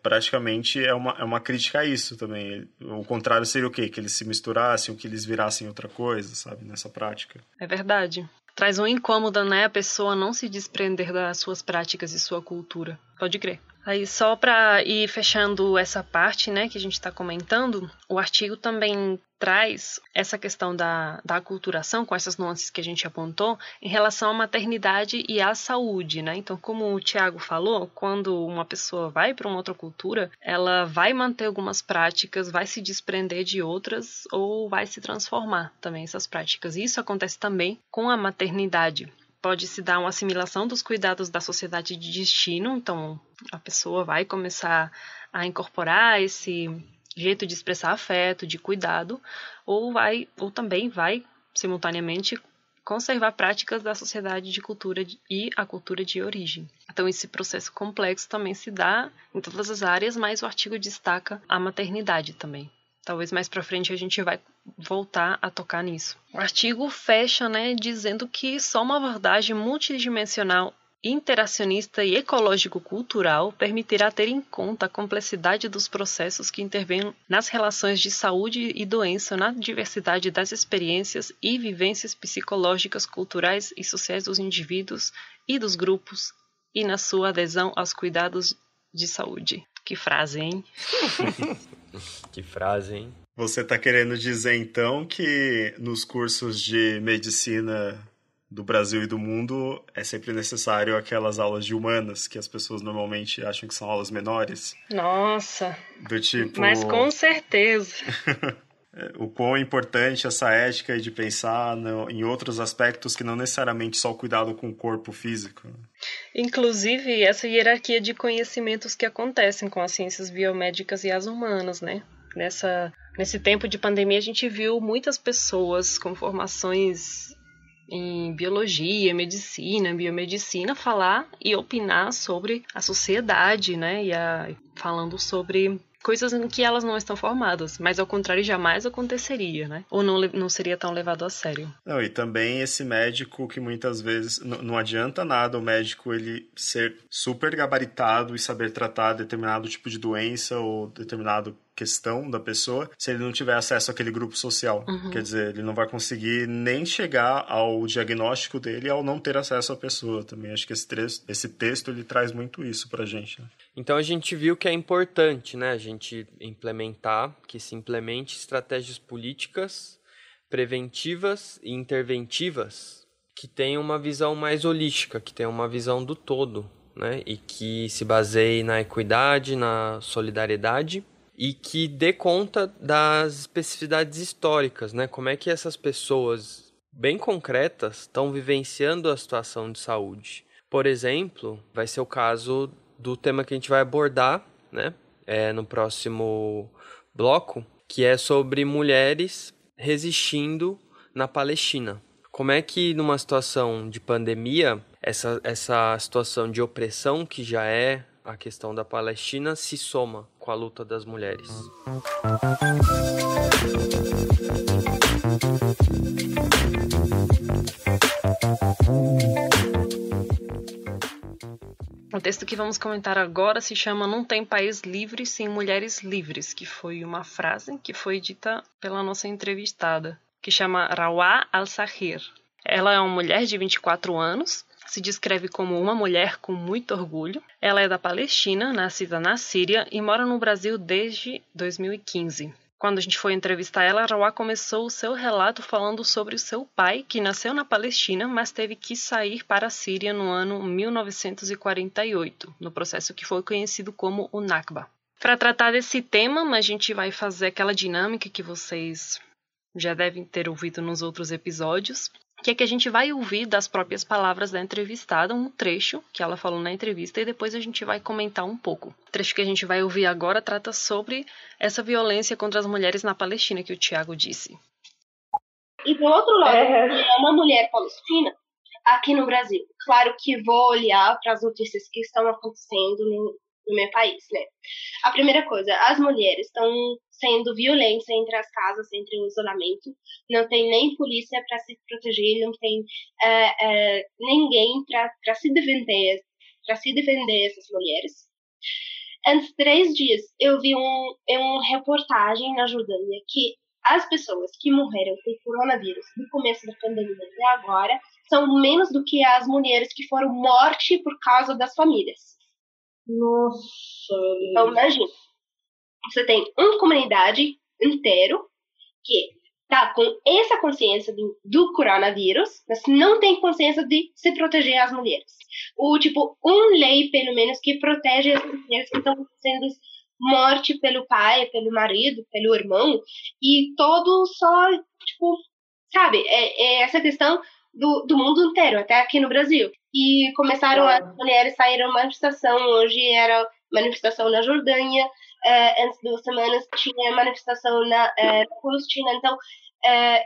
Praticamente é uma crítica a isso também. O contrário seria o quê? Que eles se misturassem ou que eles virassem outra coisa, sabe, nessa prática. É verdade. Traz um incômodo, né? A pessoa não se desprender das suas práticas e sua cultura. Pode crer. Aí, só para ir fechando essa parte, né, que a gente está comentando, o artigo também traz essa questão da aculturação, com essas nuances que a gente apontou, em relação à maternidade e à saúde, né? Então, como o Thiago falou, quando uma pessoa vai para uma outra cultura, ela vai manter algumas práticas, vai se desprender de outras ou vai se transformar também essas práticas. E isso acontece também com a maternidade. Pode-se dar uma assimilação dos cuidados da sociedade de destino, então a pessoa vai começar a incorporar esse jeito de expressar afeto, de cuidado, ou também vai, simultaneamente, conservar práticas da sociedade de cultura e a cultura de origem. Então, esse processo complexo também se dá em todas as áreas, mas o artigo destaca a maternidade também. Talvez mais para frente a gente vai voltar a tocar nisso. O artigo fecha, né, dizendo que só uma abordagem multidimensional, interacionista e ecológico-cultural permitirá ter em conta a complexidade dos processos que intervêm nas relações de saúde e doença, na diversidade das experiências e vivências psicológicas, culturais e sociais dos indivíduos e dos grupos e na sua adesão aos cuidados de saúde. Que frase, hein? Que frase, hein? Você está querendo dizer, então, que nos cursos de medicina do Brasil e do mundo é sempre necessário aquelas aulas de humanas que as pessoas normalmente acham que são aulas menores? Nossa! Do tipo... Mas com certeza! O quão importante essa ética de pensar em outros aspectos que não necessariamente só o cuidado com o corpo físico. Inclusive, essa hierarquia de conhecimentos que acontecem com as ciências biomédicas e as humanas, né? Nesse tempo de pandemia, a gente viu muitas pessoas com formações em biologia, medicina, biomedicina, falar e opinar sobre a sociedade, né? Falando sobre coisas em que elas não estão formadas, mas ao contrário jamais aconteceria, né? Ou não seria tão levado a sério. Não, e também esse médico que muitas vezes não adianta nada o médico ele ser super gabaritado e saber tratar determinado tipo de doença ou determinado questão da pessoa se ele não tiver acesso àquele grupo social. Quer dizer, ele não vai conseguir nem chegar ao diagnóstico dele ao não ter acesso à pessoa também. Acho que esse texto ele traz muito isso pra gente, né? Então a gente viu que é importante, né, a gente que se implemente estratégias políticas preventivas e interventivas que tenham uma visão mais holística, que tenham uma visão do todo, né, e que se baseie na equidade, na solidariedade e que dê conta das especificidades históricas, né? Como é que essas pessoas bem concretas estão vivenciando a situação de saúde. Por exemplo, vai ser o caso do tema que a gente vai abordar, né? No próximo bloco, que é sobre mulheres resistindo na Palestina. Como é que numa situação de pandemia, essa situação de opressão que já é a questão da Palestina se soma com a luta das mulheres? O texto que vamos comentar agora se chama Não tem país livre sem mulheres livres, que foi uma frase que foi dita pela nossa entrevistada, que chama Rawaa Al-Sahir. Ela é uma mulher de 24 anos, se descreve como uma mulher com muito orgulho. Ela é da Palestina, nascida na Síria e mora no Brasil desde 2015. Quando a gente foi entrevistar ela, a Rawaa começou o seu relato falando sobre o seu pai, que nasceu na Palestina, mas teve que sair para a Síria no ano 1948, no processo que foi conhecido como o Nakba. Para tratar desse tema, a gente vai fazer aquela dinâmica que vocês já devem ter ouvido nos outros episódios, que é que a gente vai ouvir das próprias palavras da entrevistada um trecho que ela falou na entrevista e depois a gente vai comentar um pouco. O trecho que a gente vai ouvir agora trata sobre essa violência contra as mulheres na Palestina que o Tiago disse. E do outro lado, uma mulher palestina aqui no Brasil. Claro que vou olhar para as notícias que estão acontecendo no meu país, né? A primeira coisa, as mulheres estão sendo violentas entre as casas, entre o isolamento. Não tem nem polícia para se proteger, não tem ninguém para se defender essas mulheres. Antes de 3 dias, eu vi uma reportagem na Jordânia que as pessoas que morreram por coronavírus no começo da pandemia até agora são menos do que as mulheres que foram mortas por causa das famílias. Nossa. Então, imagina. Você tem uma comunidade inteira que tá com essa consciência do coronavírus, mas não tem consciência de se proteger as mulheres. Ou, lei, pelo menos, que protege as mulheres que estão sendo mortas pelo pai, pelo marido, pelo irmão, e todo só, sabe, essa questão do mundo inteiro, até aqui no Brasil. E começaram as mulheres saíram uma manifestação, hoje era manifestação na Jordânia, antes de 2 semanas tinha manifestação na Palestina, então,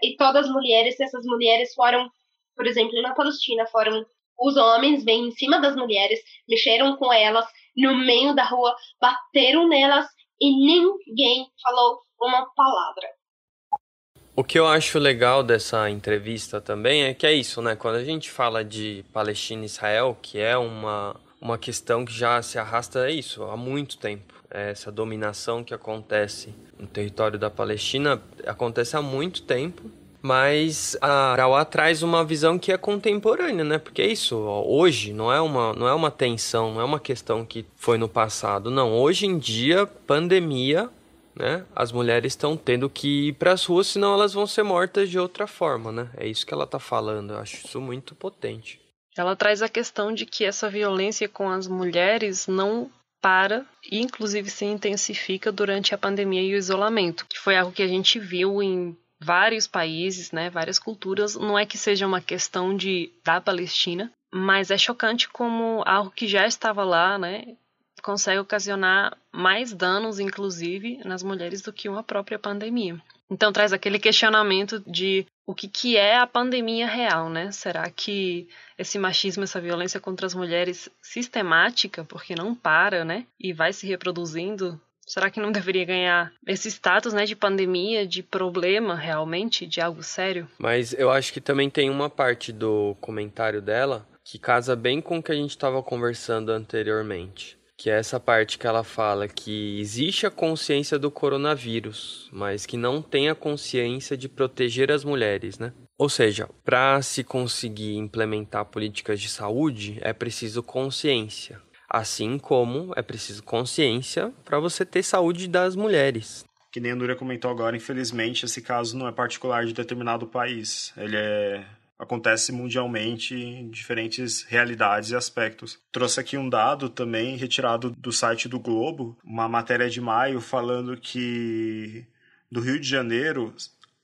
e todas as mulheres, essas mulheres foram, por exemplo, na Palestina, foram os homens, vêm em cima das mulheres, mexeram com elas no meio da rua, bateram nelas e ninguém falou uma palavra. O que eu acho legal dessa entrevista também é que é isso, né? Quando a gente fala de Palestina e Israel, que é uma questão que já se arrasta há muito tempo. Essa dominação que acontece no território da Palestina acontece há muito tempo, mas a Rawaa traz uma visão que é contemporânea, né? Porque é isso, hoje não é uma tensão, não é uma questão que foi no passado, não. Hoje em dia, pandemia, né? As mulheres estão tendo que ir para as ruas, senão elas vão ser mortas de outra forma, né? É isso que ela está falando, eu acho isso muito potente. Ela traz a questão de que essa violência com as mulheres não para e inclusive se intensifica durante a pandemia e o isolamento, que foi algo que a gente viu em vários países, né, várias culturas. Não é que seja uma questão da Palestina, mas é chocante como algo que já estava lá, né, consegue ocasionar mais danos, inclusive, nas mulheres do que uma própria pandemia. Então traz aquele questionamento de o que é a pandemia real, né? Será que esse machismo, essa violência contra as mulheres sistemática, porque não para, né? E vai se reproduzindo, será que não deveria ganhar esse status, né, de pandemia, de problema realmente, de algo sério? Mas eu acho que também tem uma parte do comentário dela que casa bem com o que a gente estava conversando anteriormente. Que é essa parte que ela fala que existe a consciência do coronavírus, mas que não tem a consciência de proteger as mulheres, né? Ou seja, para se conseguir implementar políticas de saúde, é preciso consciência. Assim como é preciso consciência para você ter saúde das mulheres. Que nem a Núria comentou agora, infelizmente, esse caso não é particular de determinado país. Ele é acontece mundialmente em diferentes realidades e aspectos. Trouxe aqui um dado também retirado do site do Globo, uma matéria de maio falando que do Rio de Janeiro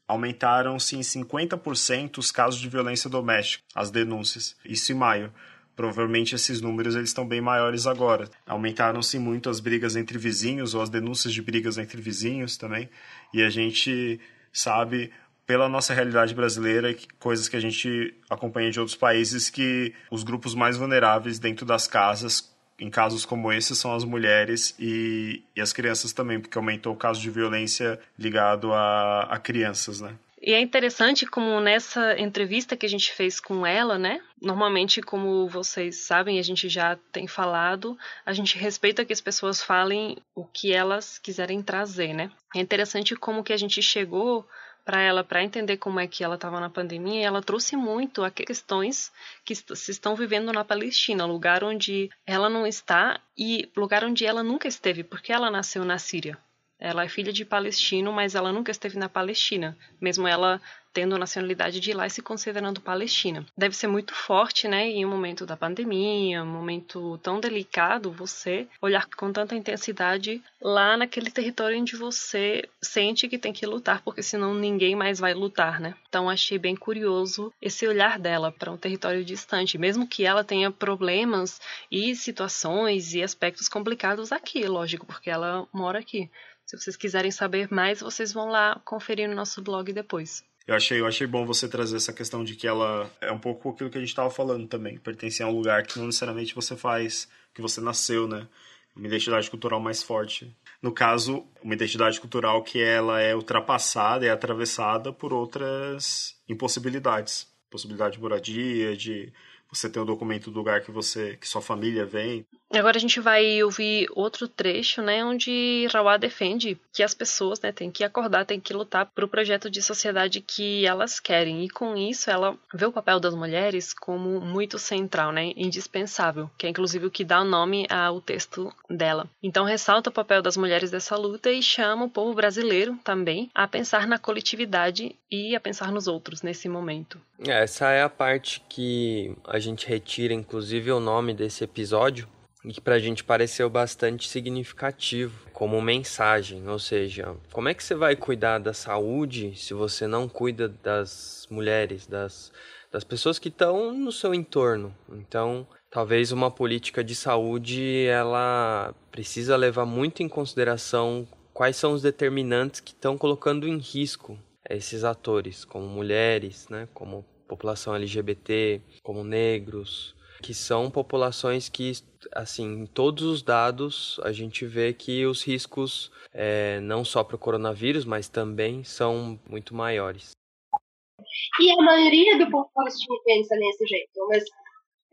aumentaram-se em 50% os casos de violência doméstica, as denúncias. Isso em maio. Provavelmente esses números eles estão bem maiores agora. Aumentaram-se muito as brigas entre vizinhos ou as denúncias de brigas entre vizinhos também. E a gente sabe, pela nossa realidade brasileira, coisas que a gente acompanha de outros países, que os grupos mais vulneráveis dentro das casas, em casos como esse, são as mulheres e as crianças também, porque aumentou o caso de violência ligado a crianças, né? E é interessante como nessa entrevista que a gente fez com ela, né? Normalmente, como vocês sabem, a gente já tem falado, a gente respeita que as pessoas falem o que elas quiserem trazer, né? É interessante como que a gente chegou para ela, para entender como é que ela estava na pandemia, e ela trouxe muito a questões que se estão vivendo na Palestina, lugar onde ela não está e lugar onde ela nunca esteve, porque ela nasceu na Síria. Ela é filha de palestino, mas ela nunca esteve na Palestina, mesmo ela tendo a nacionalidade de lá e se considerando palestina. Deve ser muito forte, né, em um momento da pandemia, um momento tão delicado, você olhar com tanta intensidade lá naquele território onde você sente que tem que lutar, porque senão ninguém mais vai lutar, né? Então achei bem curioso esse olhar dela para um território distante, mesmo que ela tenha problemas e situações e aspectos complicados aqui, lógico, porque ela mora aqui. Se vocês quiserem saber mais, vocês vão lá conferir no nosso blog depois. Eu achei bom você trazer essa questão de que ela é um pouco aquilo que a gente estava falando também. Pertence a um lugar que não necessariamente você faz, que você nasceu, né? Uma identidade cultural mais forte. No caso, uma identidade cultural que ela é ultrapassada e atravessada por outras impossibilidades. Possibilidade de moradia, de você ter o documento do lugar que sua família vem. Agora a gente vai ouvir outro trecho, né, onde Rawá defende que as pessoas, né, têm que acordar, têm que lutar para o projeto de sociedade que elas querem. E com isso ela vê o papel das mulheres como muito central, né, indispensável, que é inclusive o que dá o nome ao texto dela. Então ressalta o papel das mulheres dessa luta e chama o povo brasileiro também a pensar na coletividade e a pensar nos outros nesse momento. Essa é a parte que a gente retira, inclusive, o nome desse episódio, e que pra gente pareceu bastante significativo como mensagem, ou seja, como é que você vai cuidar da saúde se você não cuida das mulheres, das pessoas que estão no seu entorno? Então, talvez uma política de saúde, ela precisa levar muito em consideração quais são os determinantes que estão colocando em risco esses atores, como mulheres, né, como população LGBT, como negros, que são populações que, assim, em todos os dados, a gente vê que os riscos, não só para o coronavírus, mas também são muito maiores. E a maioria do povo palestino pensa nesse jeito, mas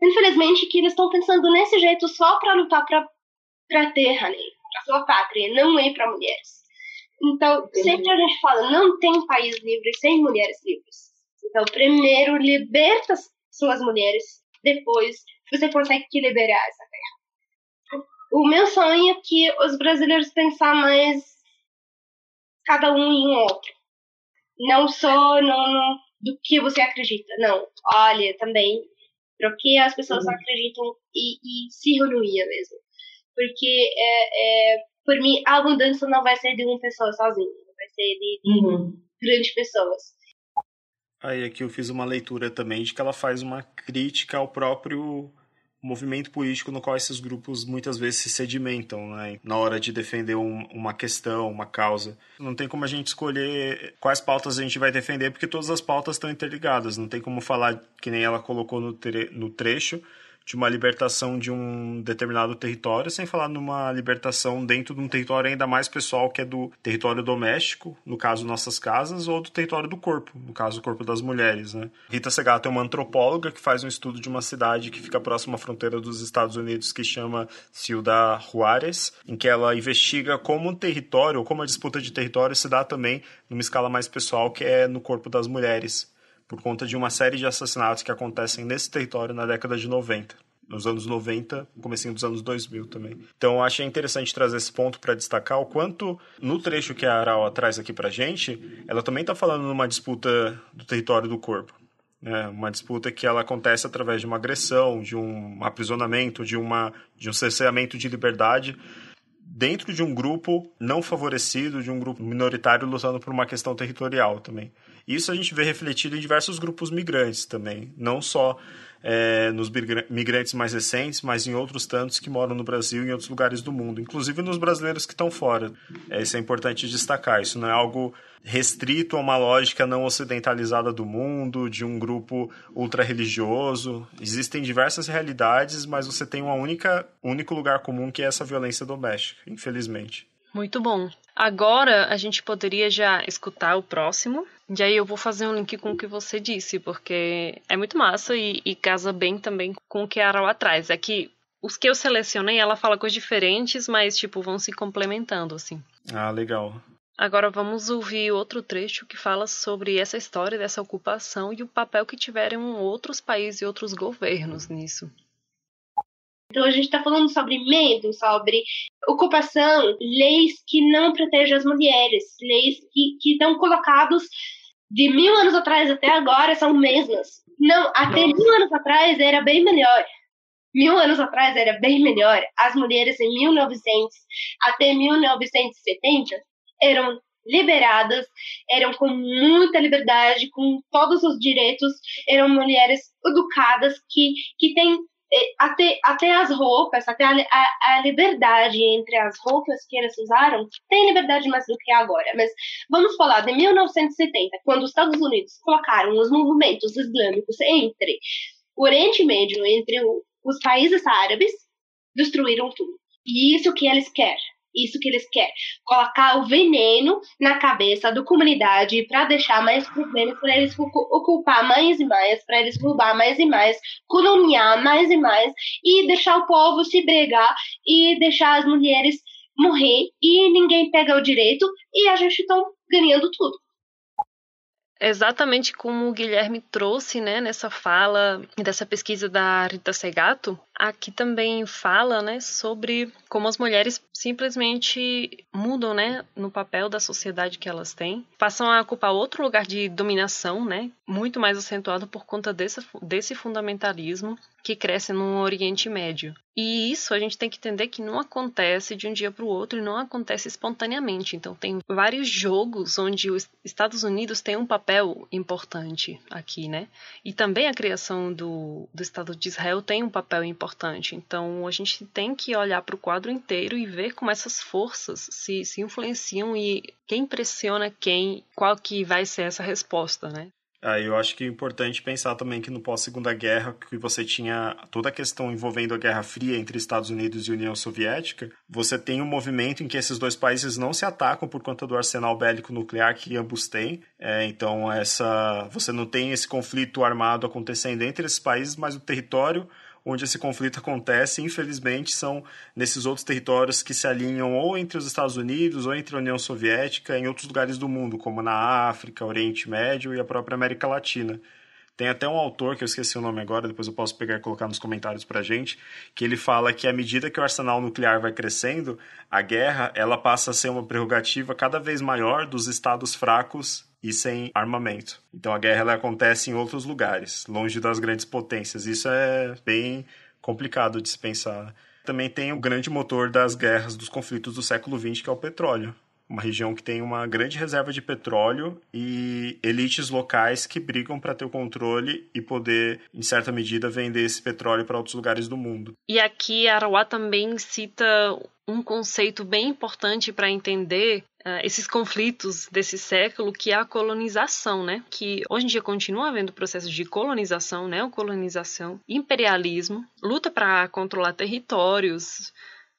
infelizmente que eles estão pensando nesse jeito só para lutar para a terra, né? Para sua pátria, não é para mulheres. Então, sempre a gente fala, não tem país livre sem mulheres livres. Então, primeiro, liberta suas mulheres, depois você consegue liberar essa terra. O meu sonho é que os brasileiros pensar mais cada um em um outro. Não só do que você acredita, não. Olha, também, para o que as pessoas acreditam e se reunir mesmo. Porque, por mim, a mudança não vai ser de uma pessoa sozinha, vai ser de grandes pessoas. Aí aqui eu fiz uma leitura também de que ela faz uma crítica ao próprio movimento político no qual esses grupos muitas vezes se sedimentam, né? Na hora de defender uma questão, uma causa. Não tem como a gente escolher quais pautas a gente vai defender, porque todas as pautas estão interligadas. Não tem como falar, que nem ela colocou no trecho, de uma libertação de um determinado território, sem falar numa libertação dentro de um território ainda mais pessoal, que é do território doméstico, no caso nossas casas, ou do território do corpo, no caso o corpo das mulheres, né? Rita Segato é uma antropóloga que faz um estudo de uma cidade que fica próxima à fronteira dos Estados Unidos, que chama Ciudad Juárez, em que ela investiga como um território, ou como a disputa de território se dá também numa escala mais pessoal, que é no corpo das mulheres, por conta de uma série de assassinatos que acontecem nesse território na década de 90. Nos anos 90, comecinho dos anos 2000 também. Então, eu achei interessante trazer esse ponto para destacar o quanto, no trecho que a Araua traz aqui pra gente, ela também está falando numa disputa do território do corpo. né? Uma disputa que ela acontece através de uma agressão, de um aprisionamento, de um cerceamento de liberdade dentro de um grupo não favorecido, de um grupo minoritário lutando por uma questão territorial também. Isso a gente vê refletido em diversos grupos migrantes também, não só nos migrantes mais recentes, mas em outros tantos que moram no Brasil e em outros lugares do mundo, inclusive nos brasileiros que estão fora. Isso é importante destacar, isso não é algo restrito a uma lógica não ocidentalizada do mundo, de um grupo ultra-religioso. Existem diversas realidades, mas você tem único lugar comum, que é essa violência doméstica, infelizmente. Muito bom. Agora a gente poderia já escutar o próximo, e aí eu vou fazer um link com o que você disse, porque é muito massa e casa bem também com o que a Arauá traz. É que os que eu selecionei, ela fala coisas diferentes, mas tipo vão se complementando, assim. Ah, legal. Agora vamos ouvir outro trecho que fala sobre essa história dessa ocupação e o papel que tiveram outros países e outros governos nisso. Então a gente está falando sobre medo, sobre ocupação, leis que não protegem as mulheres, leis que estão colocadas de 1000 anos atrás até agora são mesmas. Não, até 1000 anos atrás era bem melhor. 1000 anos atrás era bem melhor. As mulheres em 1900 até 1970 eram liberadas, eram com muita liberdade, com todos os direitos, eram mulheres educadas que têm até as roupas, até a liberdade entre as roupas que eles usaram, tem liberdade mais do que agora. Mas vamos falar de 1970, quando os Estados Unidos colocaram os movimentos islâmicos entre o Oriente Médio, entre os países árabes, destruíram tudo. E isso que eles querem. Isso que eles querem, colocar o veneno na cabeça da comunidade para deixar mais problemas, para eles ocupar mais e mais, para eles roubar mais e mais, coloniar mais e mais, e deixar o povo se bregar, e deixar as mulheres morrer, e ninguém pega o direito, e a gente está ganhando tudo. Exatamente como o Guilherme trouxe, né, nessa fala dessa pesquisa da Rita Segato, aqui também fala, né, sobre como as mulheres simplesmente mudam, né, no papel da sociedade que elas têm, passam a ocupar outro lugar de dominação, né, muito mais acentuado por conta desse fundamentalismo que cresce no Oriente Médio. E isso a gente tem que entender que não acontece de um dia para o outro e não acontece espontaneamente. Então tem vários jogos onde os Estados Unidos têm um papel importante aqui, né? E também a criação do Estado de Israel tem um papel importante. Então a gente tem que olhar para o quadro inteiro e ver como essas forças se influenciam e quem pressiona quem, qual que vai ser essa resposta, né? Eu acho que é importante pensar também que no pós-Segunda Guerra, que você tinha toda a questão envolvendo a Guerra Fria entre Estados Unidos e União Soviética, você tem um movimento em que esses dois países não se atacam por conta do arsenal bélico nuclear que ambos têm. Então você não tem esse conflito armado acontecendo entre esses países, mas o território onde esse conflito acontece, infelizmente, são nesses outros territórios que se alinham ou entre os Estados Unidos ou entre a União Soviética em outros lugares do mundo, como na África, Oriente Médio e a própria América Latina. Tem até um autor, que eu esqueci o nome agora, depois eu posso pegar e colocar nos comentários pra gente, que ele fala que à medida que o arsenal nuclear vai crescendo, a guerra ela passa a ser uma prerrogativa cada vez maior dos estados fracos e sem armamento. Então a guerra ela acontece em outros lugares, longe das grandes potências. Isso é bem complicado de se pensar. Também tem o grande motor das guerras, dos conflitos do século XX, que é o petróleo. Uma região que tem uma grande reserva de petróleo e elites locais que brigam para ter o controle e poder, em certa medida, vender esse petróleo para outros lugares do mundo. E aqui a Arauá também cita um conceito bem importante para entender esses conflitos desse século, que é a colonização, né? Que hoje em dia continua havendo processos de colonização, neocolonização, imperialismo, luta para controlar territórios,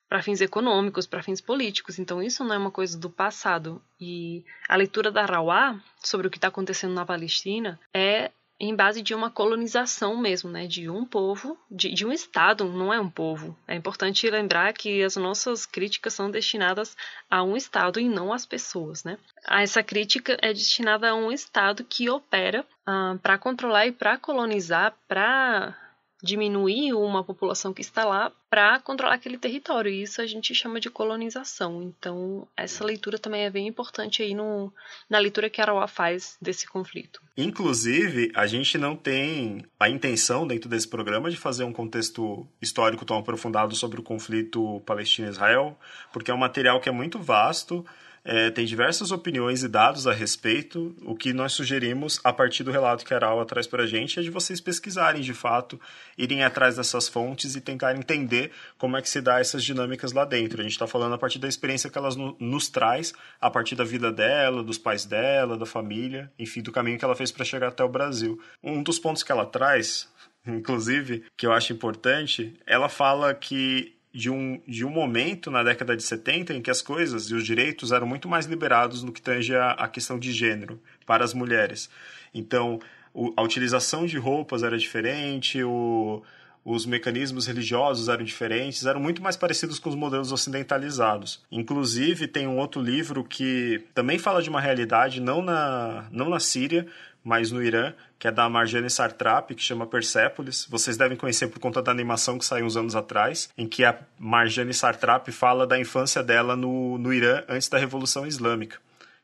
para fins econômicos, para fins políticos. Então isso não é uma coisa do passado. E a leitura da Arauá sobre o que está acontecendo na Palestina é em base de uma colonização mesmo, né? De um povo, de um Estado, não é um povo. É importante lembrar que as nossas críticas são destinadas a um Estado e não às pessoas, né? Essa crítica é destinada a um Estado que opera para controlar e para colonizar, para diminuir uma população que está lá para controlar aquele território. E isso a gente chama de colonização. Então, essa leitura também é bem importante aí na leitura que Arauá faz desse conflito. Inclusive, a gente não tem a intenção dentro desse programa de fazer um contexto histórico tão aprofundado sobre o conflito Palestina-Israel, porque é um material que é muito vasto, tem diversas opiniões e dados a respeito. O que nós sugerimos, a partir do relato que a Arauá traz para a gente, é de vocês pesquisarem de fato, irem atrás dessas fontes e tentarem entender como é que se dá essas dinâmicas lá dentro. A gente está falando a partir da experiência que ela nos traz, a partir da vida dela, dos pais dela, da família, enfim, do caminho que ela fez para chegar até o Brasil. Um dos pontos que ela traz, inclusive, que eu acho importante, ela fala que de um momento na década de 70 em que as coisas e os direitos eram muito mais liberados no que tange a questão de gênero para as mulheres. Então, a utilização de roupas era diferente, os mecanismos religiosos eram diferentes, eram muito mais parecidos com os modelos ocidentalizados. Inclusive, tem um outro livro que também fala de uma realidade, não na Síria, mas no Irã, que é da Marjane Satrapi, que chama Persépolis. Vocês devem conhecer por conta da animação que saiu uns anos atrás, em que a Marjane Satrapi fala da infância dela no Irã antes da Revolução Islâmica,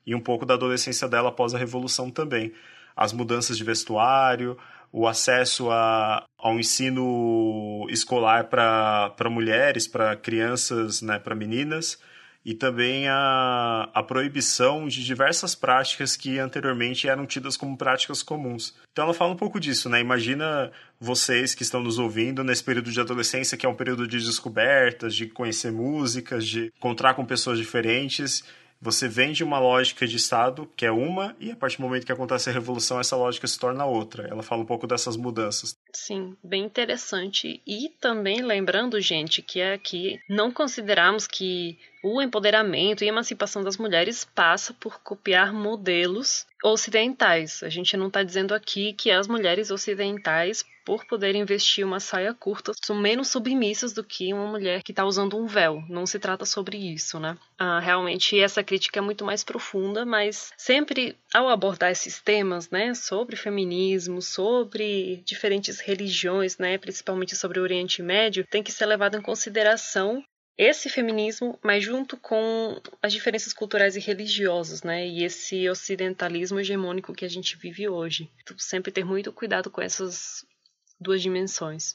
e um pouco da adolescência dela após a Revolução também. As mudanças de vestuário, o acesso ao ensino escolar para mulheres, para crianças, né, para meninas, e também a proibição de diversas práticas que anteriormente eram tidas como práticas comuns. Então ela fala um pouco disso, né? Imagina vocês que estão nos ouvindo nesse período de adolescência, que é um período de descobertas, de conhecer músicas, de encontrar com pessoas diferentes. Você vem de uma lógica de Estado, que é uma, e a partir do momento que acontece a Revolução, essa lógica se torna outra. Ela fala um pouco dessas mudanças. Sim, bem interessante. E também lembrando, gente, que aqui não consideramos que o empoderamento e emancipação das mulheres passa por copiar modelos ocidentais. A gente não está dizendo aqui que as mulheres ocidentais, por poderem vestir uma saia curta, são menos submissas do que uma mulher que está usando um véu. Não se trata sobre isso, né? Realmente essa crítica é muito mais profunda, mas sempre ao abordar esses temas, né, sobre feminismo, sobre diferentes religiões, né, principalmente sobre o Oriente Médio, tem que ser levado em consideração esse feminismo, mas junto com as diferenças culturais e religiosas, né? E esse ocidentalismo hegemônico que a gente vive hoje. Então, sempre ter muito cuidado com essas duas dimensões.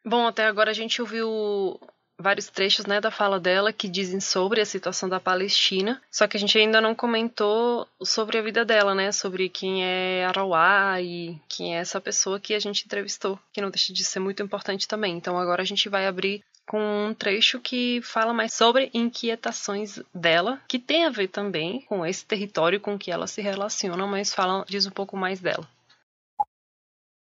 Bom, até agora a gente ouviu vários trechos, né, da fala dela que dizem sobre a situação da Palestina, só que a gente ainda não comentou sobre a vida dela, né, sobre quem é Arauá e quem é essa pessoa que a gente entrevistou, que não deixa de ser muito importante também. Então agora a gente vai abrir com um trecho que fala mais sobre inquietações dela, que tem a ver também com esse território com que ela se relaciona, mas diz um pouco mais dela.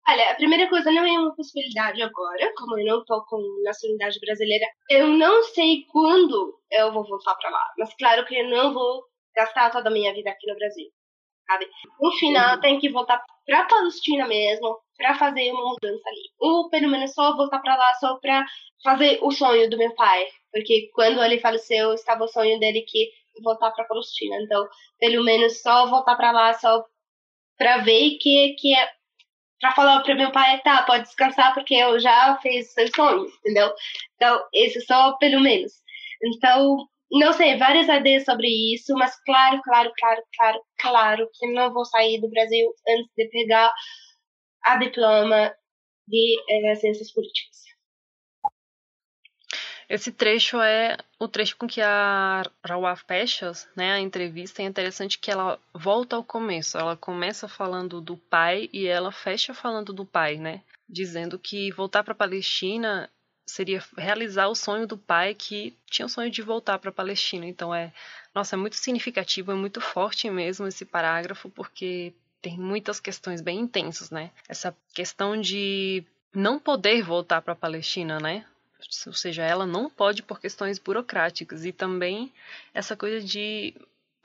Olha, a primeira coisa não é uma possibilidade agora, como eu não estou com nacionalidade brasileira. Eu não sei quando eu vou voltar para lá, mas claro que eu não vou gastar toda a minha vida aqui no Brasil, sabe? No final, tem que voltar para a Palestina mesmo, para fazer uma mudança ali. Ou pelo menos só voltar para lá só para fazer o sonho do meu pai, porque quando ele faleceu, estava o sonho dele que voltar para a Palestina. Então, pelo menos só voltar para lá só para ver que é para falar para meu pai, tá, pode descansar porque eu já fiz seu sonho, entendeu? Então, esse só pelo menos. Então, não sei, várias ideias sobre isso, mas claro que não vou sair do Brasil antes de pegar a diploma de ciências políticas. Esse trecho é o trecho com que a Arauá fecha, né, a entrevista. É interessante que ela volta ao começo. Ela começa falando do pai e ela fecha falando do pai, né? Dizendo que voltar para a Palestina seria realizar o sonho do pai, que tinha o sonho de voltar para a Palestina. Então é muito significativo, é muito forte mesmo esse parágrafo, porque tem muitas questões bem intensas, né? Essa questão de não poder voltar para a Palestina, né? Ou seja, ela não pode por questões burocráticas, e também essa coisa de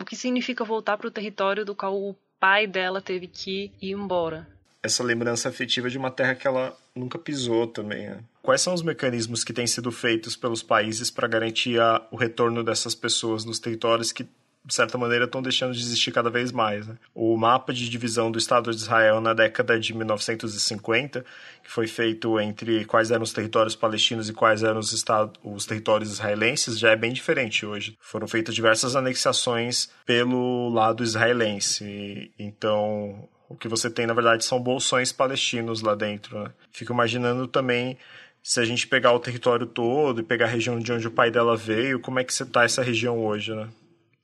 o que significa voltar para o território do qual o pai dela teve que ir embora. Essa lembrança afetiva de uma terra que ela nunca pisou também, né? Quais são os mecanismos que têm sido feitos pelos países para garantir o retorno dessas pessoas nos territórios que de certa maneira, estão deixando de existir cada vez mais, né? O mapa de divisão do Estado de Israel na década de 1950, que foi feito entre quais eram os territórios palestinos e quais eram os territórios israelenses, já é bem diferente hoje. Foram feitas diversas anexações pelo lado israelense. Então, o que você tem, na verdade, são bolsões palestinos lá dentro, né? Fico imaginando também, se a gente pegar o território todo e pegar a região de onde o pai dela veio, como é que está essa região hoje, né?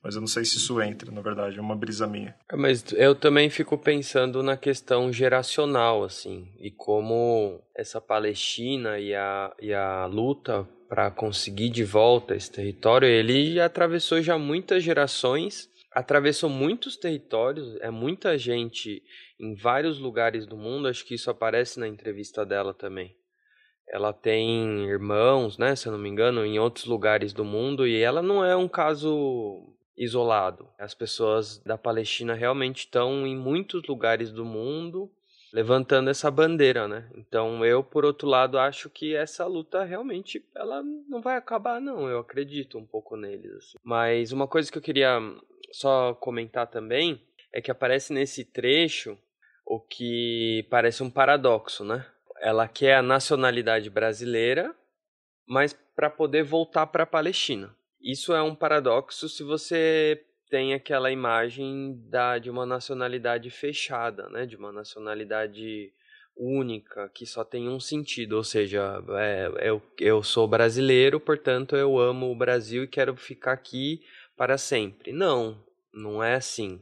Mas eu não sei se isso entra, na verdade, é uma brisa minha. Mas eu também fico pensando na questão geracional, assim, e como essa Palestina e a luta para conseguir de volta esse território, ele atravessou já muitas gerações, atravessou muitos territórios, é muita gente em vários lugares do mundo, acho que isso aparece na entrevista dela também. Ela tem irmãos, né, se eu não me engano, em outros lugares do mundo, e ela não é um caso isolado. As pessoas da Palestina realmente estão em muitos lugares do mundo levantando essa bandeira, né? Então eu, por outro lado, acho que essa luta realmente ela não vai acabar, não. Eu acredito um pouco neles, assim. Mas uma coisa que eu queria só comentar também é que aparece nesse trecho o que parece um paradoxo, né? Ela quer a nacionalidade brasileira, mas para poder voltar para a Palestina. Isso é um paradoxo se você tem aquela imagem de uma nacionalidade fechada, né? De uma nacionalidade única, que só tem um sentido, ou seja, eu sou brasileiro, portanto eu amo o Brasil e quero ficar aqui para sempre. Não é assim.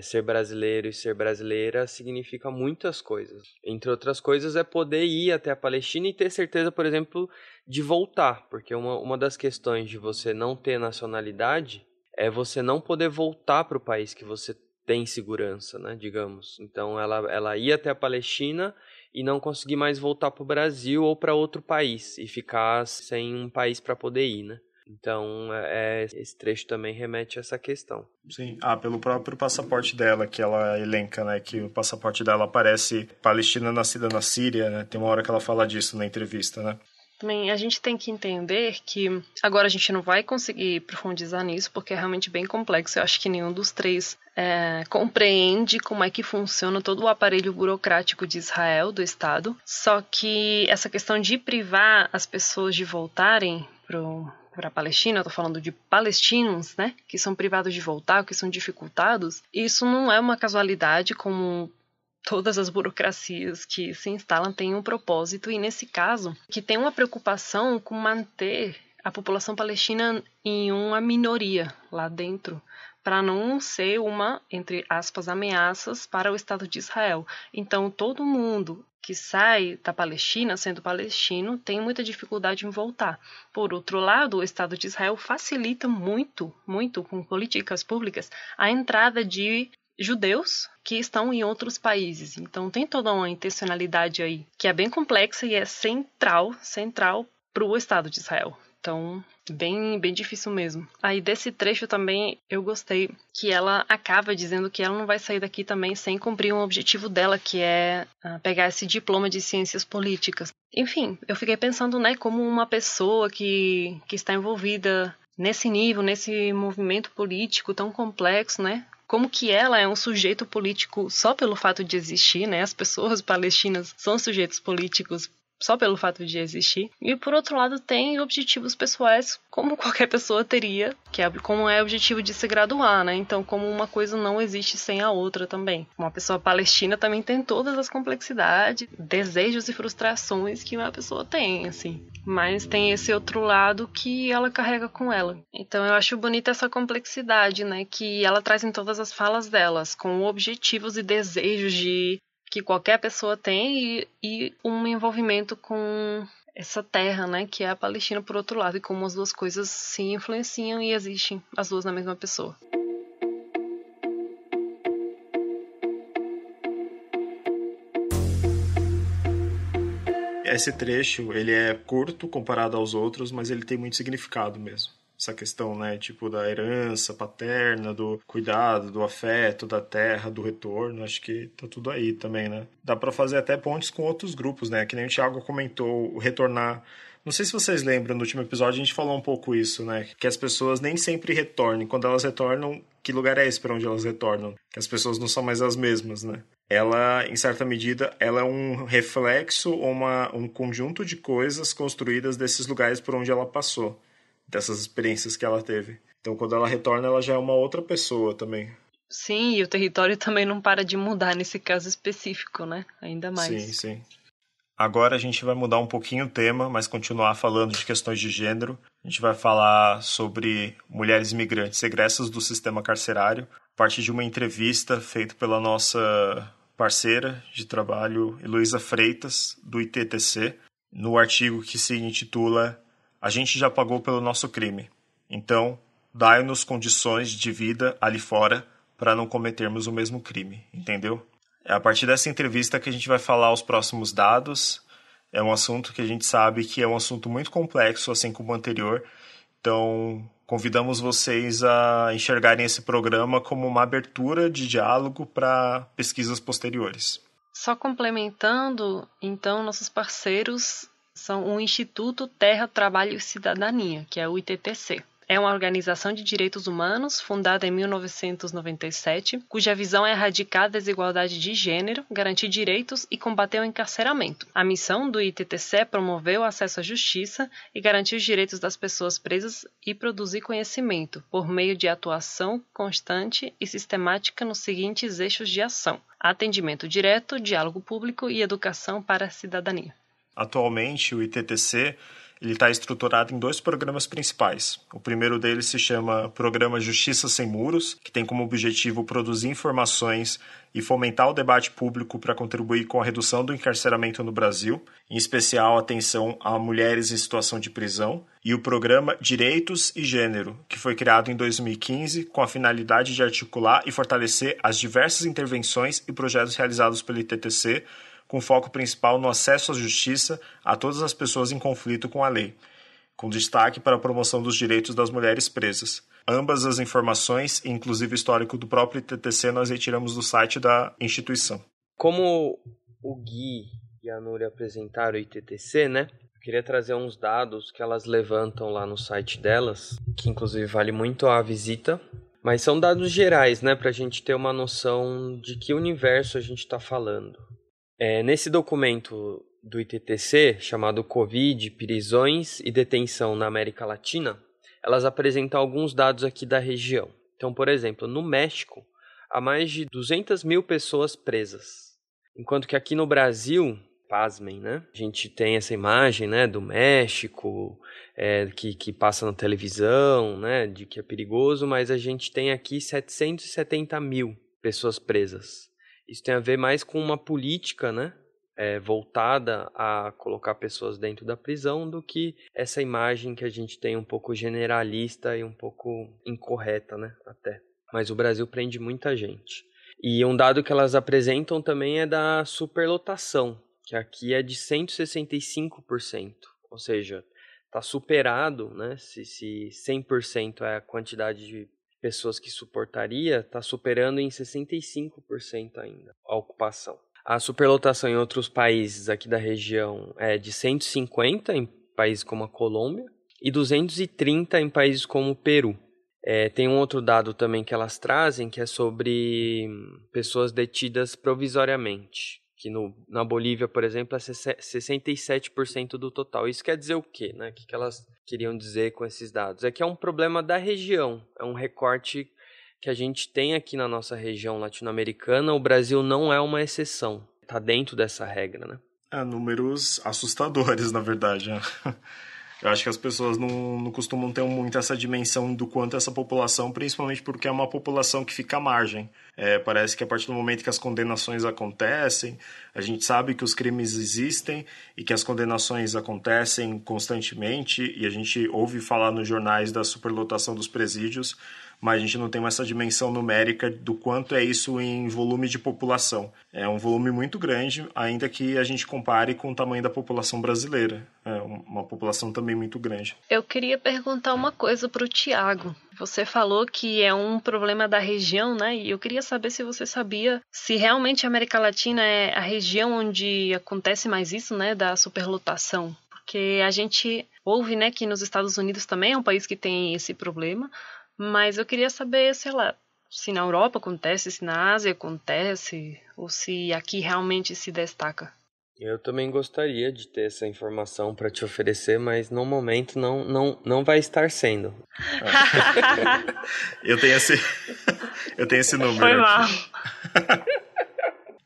Ser brasileiro e ser brasileira significa muitas coisas. Entre outras coisas é poder ir até a Palestina e ter certeza, por exemplo, de voltar. Porque uma das questões de você não ter nacionalidade é você não poder voltar para o país que você tem segurança, né, digamos. Então ela ia até a Palestina e não conseguir mais voltar para o Brasil ou para outro país e ficar sem um país para poder ir, né? Então, esse trecho também remete a essa questão. Sim, pelo próprio passaporte dela, que ela elenca, né, que o passaporte dela aparece Palestina nascida na Síria, né, tem uma hora que ela fala disso na entrevista, né. Também a gente tem que entender que agora a gente não vai conseguir profundizar nisso, porque é realmente bem complexo. Eu acho que nenhum dos três compreende como é que funciona todo o aparelho burocrático de Israel, do Estado. Só que essa questão de privar as pessoas de voltarem para a Palestina, eu tô falando de palestinos, né, que são privados de voltar, que são dificultados, isso não é uma casualidade, como todas as burocracias que se instalam têm um propósito, e nesse caso, que tem uma preocupação com manter a população palestina em uma minoria lá dentro, para não ser uma, entre aspas, ameaças para o Estado de Israel. Então, todo mundo que sai da Palestina, sendo palestino, tem muita dificuldade em voltar. Por outro lado, o Estado de Israel facilita muito, muito, com políticas públicas, a entrada de judeus que estão em outros países. Então, tem toda uma intencionalidade aí, que é bem complexa e é central para o Estado de Israel. Então, bem difícil mesmo. Aí, desse trecho também, eu gostei que ela acaba dizendo que ela não vai sair daqui também sem cumprir um objetivo dela, que é pegar esse diploma de ciências políticas. Enfim, eu fiquei pensando, né, como uma pessoa que está envolvida nesse nível, nesse movimento político tão complexo, né, como que ela é um sujeito político só pelo fato de existir, né, as pessoas palestinas são sujeitos políticos só pelo fato de existir. E, por outro lado, tem objetivos pessoais, como qualquer pessoa teria, que é como é o objetivo de se graduar, né? Então, como uma coisa não existe sem a outra também. Uma pessoa palestina também tem todas as complexidades, desejos e frustrações que uma pessoa tem, assim. Mas tem esse outro lado que ela carrega com ela. Então, eu acho bonita essa complexidade, né? Que ela traz em todas as falas delas, com objetivos e desejos que qualquer pessoa tem e um envolvimento com essa terra, né, que é a Palestina, por outro lado, e como as duas coisas se influenciam e existem as duas na mesma pessoa. Esse trecho, ele é curto comparado aos outros, mas ele tem muito significado mesmo. Essa questão, né, tipo, da herança paterna, do cuidado, do afeto, da terra, do retorno, acho que tá tudo aí também, né? Dá pra fazer até pontes com outros grupos, né? Que nem o Thiago comentou, o retornar Não sei se vocês lembram, no último episódio a gente falou um pouco isso, né? Que as pessoas nem sempre retornam. Quando elas retornam, que lugar é esse para onde elas retornam? Que as pessoas não são mais as mesmas, né? Ela, em certa medida, ela é um reflexo ou um conjunto de coisas construídas desses lugares por onde ela passou, dessas experiências que ela teve. Então, quando ela retorna, ela já é uma outra pessoa também. Sim, e o território também não para de mudar nesse caso específico, né? Ainda mais. Sim. Agora a gente vai mudar um pouquinho o tema, mas continuar falando de questões de gênero. A gente vai falar sobre mulheres imigrantes egressas do sistema carcerário, a partir de uma entrevista feita pela nossa parceira de trabalho, Heloísa Freitas, do ITTC, no artigo que se intitula "A gente já pagou pelo nosso crime. Então, dai-nos condições de vida ali fora para não cometermos o mesmo crime", entendeu? É a partir dessa entrevista que a gente vai falar os próximos dados. É um assunto que a gente sabe que é um assunto muito complexo, assim como o anterior. Então, convidamos vocês a enxergarem esse programa como uma abertura de diálogo para pesquisas posteriores. Só complementando, então, nossos parceiros são o Instituto Terra, Trabalho e Cidadania, que é o ITTC. É uma organização de direitos humanos fundada em 1997, cuja visão é erradicar a desigualdade de gênero, garantir direitos e combater o encarceramento. A missão do ITTC é promover o acesso à justiça e garantir os direitos das pessoas presas e produzir conhecimento, por meio de atuação constante e sistemática nos seguintes eixos de ação: atendimento direto, diálogo público e educação para a cidadania. Atualmente, o ITTC está estruturado em 2 programas principais. O primeiro deles se chama Programa Justiça Sem Muros, que tem como objetivo produzir informações e fomentar o debate público para contribuir com a redução do encarceramento no Brasil, em especial atenção a mulheres em situação de prisão, e o Programa Direitos e Gênero, que foi criado em 2015 com a finalidade de articular e fortalecer as diversas intervenções e projetos realizados pelo ITTC, com foco principal no acesso à justiça a todas as pessoas em conflito com a lei, com destaque para a promoção dos direitos das mulheres presas. Ambas as informações, inclusive o histórico do próprio ITTC, nós retiramos do site da instituição. Como o Gui e a Núria apresentaram o ITTC, né? Eu queria trazer uns dados que elas levantam lá no site delas, que inclusive vale muito a visita, mas são dados gerais, né? Para a gente ter uma noção de que universo a gente está falando. Nesse documento do ITTC, chamado Covid, Prisões e Detenção na América Latina, elas apresentam alguns dados aqui da região. Então, por exemplo, no México, há mais de 200 mil pessoas presas. Enquanto que aqui no Brasil, pasmem, né? A gente tem essa imagem, né, do México, que passa na televisão, né, de que é perigoso, mas a gente tem aqui 770 mil pessoas presas. Isso tem a ver mais com uma política, né, voltada a colocar pessoas dentro da prisão do que essa imagem que a gente tem um pouco generalista e um pouco incorreta, né, até. Mas o Brasil prende muita gente. E um dado que elas apresentam também é da superlotação, que aqui é de 165%. Ou seja, está superado, né, se 100% é a quantidade de pessoas que suportaria, está superando em 65% ainda a ocupação. A superlotação em outros países aqui da região é de 150 em países como a Colômbia e 230 em países como o Peru. Tem um outro dado também que elas trazem, que é sobre pessoas detidas provisoriamente, que na Bolívia, por exemplo, é 67% do total. Isso quer dizer o quê, né? O que elas queriam dizer com esses dados? É que é um problema da região, é um recorte que a gente tem aqui na nossa região latino-americana. O Brasil não é uma exceção, está dentro dessa regra, né? Números assustadores, na verdade, né? Eu acho que as pessoas não costumam ter muito essa dimensão do quanto essa população, principalmente porque é uma população que fica à margem. Parece que a partir do momento que as condenações acontecem, a gente sabe que os crimes existem e que as condenações acontecem constantemente, e a gente ouve falar nos jornais da superlotação dos presídios, mas a gente não tem essa dimensão numérica do quanto é isso em volume de população. É um volume muito grande, ainda que a gente compare com o tamanho da população brasileira. É uma população também muito grande. Eu queria perguntar uma coisa para o Tiago. Você falou que é um problema da região, né? E eu queria saber se você sabia se realmente a América Latina é a região onde acontece mais isso, né? Da superlotação. Porque a gente ouve, né, que nos Estados Unidos também é um país que tem esse problema, mas eu queria saber, sei lá, se na Europa acontece, se na Ásia acontece, ou se aqui realmente se destaca. Eu também gostaria de ter essa informação para te oferecer, mas no momento não vai estar sendo. Eu tenho esse número. Foi mal.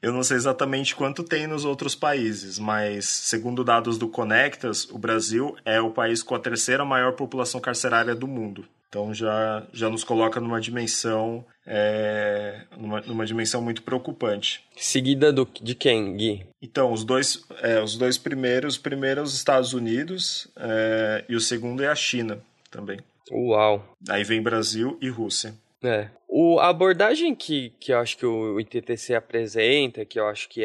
Eu não sei exatamente quanto tem nos outros países, mas segundo dados do Conectas, o Brasil é o país com a terceira maior população carcerária do mundo. Então já nos coloca numa dimensão muito preocupante. Seguida de quem, Gui? Então, os dois primeiros, os Estados Unidos, e o segundo é a China também. Uau! Aí vem Brasil e Rússia. A abordagem que eu acho que o ITTC apresenta, que eu acho que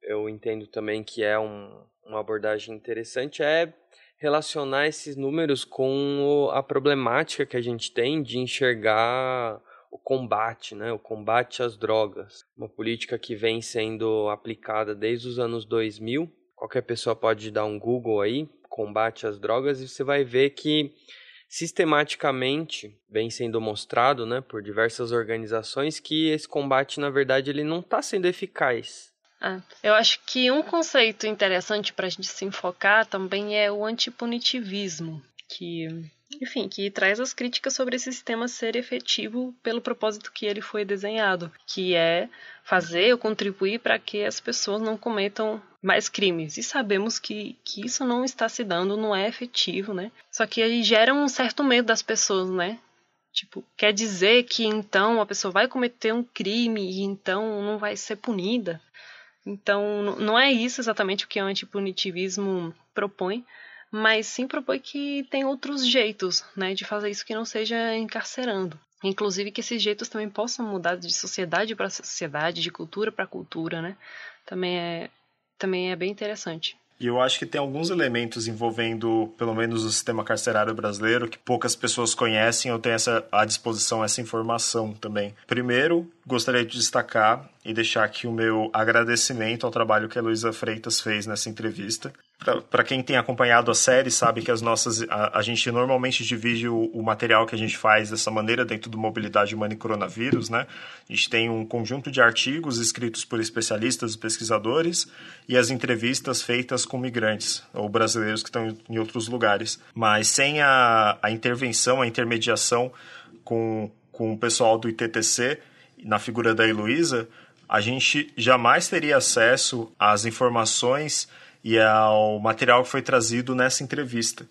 eu entendo também que é uma abordagem interessante, é relacionar esses números com a problemática que a gente tem de enxergar o combate, né? O combate às drogas. Uma política que vem sendo aplicada desde os anos 2000. Qualquer pessoa pode dar um Google aí, combate às drogas, e você vai ver que sistematicamente vem sendo mostrado, né, por diversas organizações que esse combate, na verdade, ele não está sendo eficaz. Eu acho que um conceito interessante para a gente se enfocar também é o antipunitivismo, que traz as críticas sobre esse sistema ser efetivo pelo propósito que ele foi desenhado, que é fazer ou contribuir para que as pessoas não cometam mais crimes. E sabemos que isso não está se dando, não é efetivo, né? Só que aí gera um certo medo das pessoas, né? Tipo, quer dizer que então a pessoa vai cometer um crime e então não vai ser punida. Então, não é isso exatamente o que o antipunitivismo propõe, mas sim propõe que tem outros jeitos, né, de fazer isso que não seja encarcerando. Inclusive que esses jeitos também possam mudar de sociedade para sociedade, de cultura para cultura, né? Também é bem interessante. E eu acho que tem alguns elementos envolvendo, pelo menos, o sistema carcerário brasileiro que poucas pessoas conhecem. Eu tenho à disposição essa informação também. Primeiro, gostaria de destacar e deixar aqui o meu agradecimento ao trabalho que a Heloísa Freitas fez nessa entrevista. Para quem tem acompanhado a série, sabe que a gente normalmente divide o material que a gente faz dessa maneira dentro do Mobilidade Humana e Coronavírus, né? A gente tem um conjunto de artigos escritos por especialistas e pesquisadores e as entrevistas feitas com migrantes ou brasileiros que estão em outros lugares. Mas sem a intervenção, a intermediação com o pessoal do ITTC, na figura da Heloísa, a gente jamais teria acesso às informações e ao material que foi trazido nessa entrevista.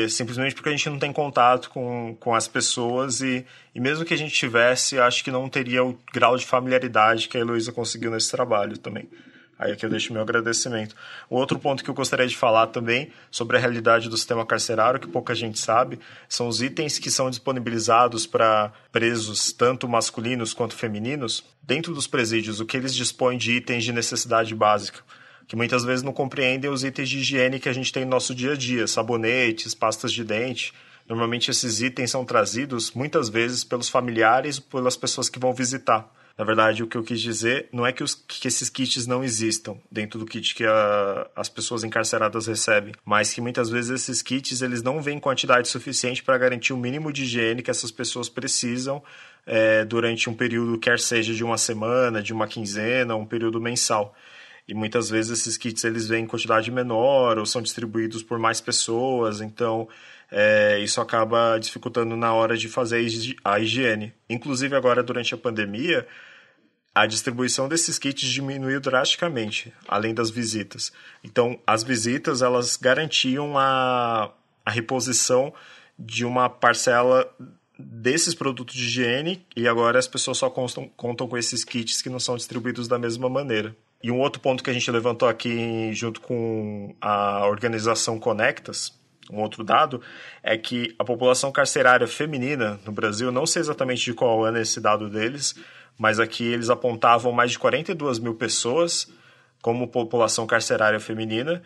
Simplesmente porque a gente não tem contato com as pessoas e mesmo que a gente tivesse, acho que não teria o grau de familiaridade que a Heloísa conseguiu nesse trabalho também. Aí aqui eu deixo meu agradecimento. O outro ponto que eu gostaria de falar também sobre a realidade do sistema carcerário, que pouca gente sabe, são os itens que são disponibilizados para presos, tanto masculinos quanto femininos, dentro dos presídios, o que eles dispõem de itens de necessidade básica, que muitas vezes não compreendem os itens de higiene que a gente tem no nosso dia a dia, sabonetes, pastas de dente. Normalmente esses itens são trazidos muitas vezes pelos familiares ou pelas pessoas que vão visitar. Na verdade, o que eu quis dizer não é que esses kits não existam dentro do kit que as pessoas encarceradas recebem, mas que muitas vezes esses kits eles não vêm em quantidade suficiente para garantir o mínimo de higiene que essas pessoas precisam durante um período, quer seja de uma semana, de uma quinzena, um período mensal. E muitas vezes esses kits eles vêm em quantidade menor ou são distribuídos por mais pessoas, então isso acaba dificultando na hora de fazer a higiene. Inclusive agora durante a pandemia, a distribuição desses kits diminuiu drasticamente, além das visitas. Então as visitas elas garantiam a reposição de uma parcela desses produtos de higiene e agora as pessoas só contam com esses kits que não são distribuídos da mesma maneira. E um outro ponto que a gente levantou aqui junto com a organização Conectas, um outro dado, é que a população carcerária feminina no Brasil, não sei exatamente de qual ano é esse dado deles, mas aqui eles apontavam mais de 42 mil pessoas como população carcerária feminina,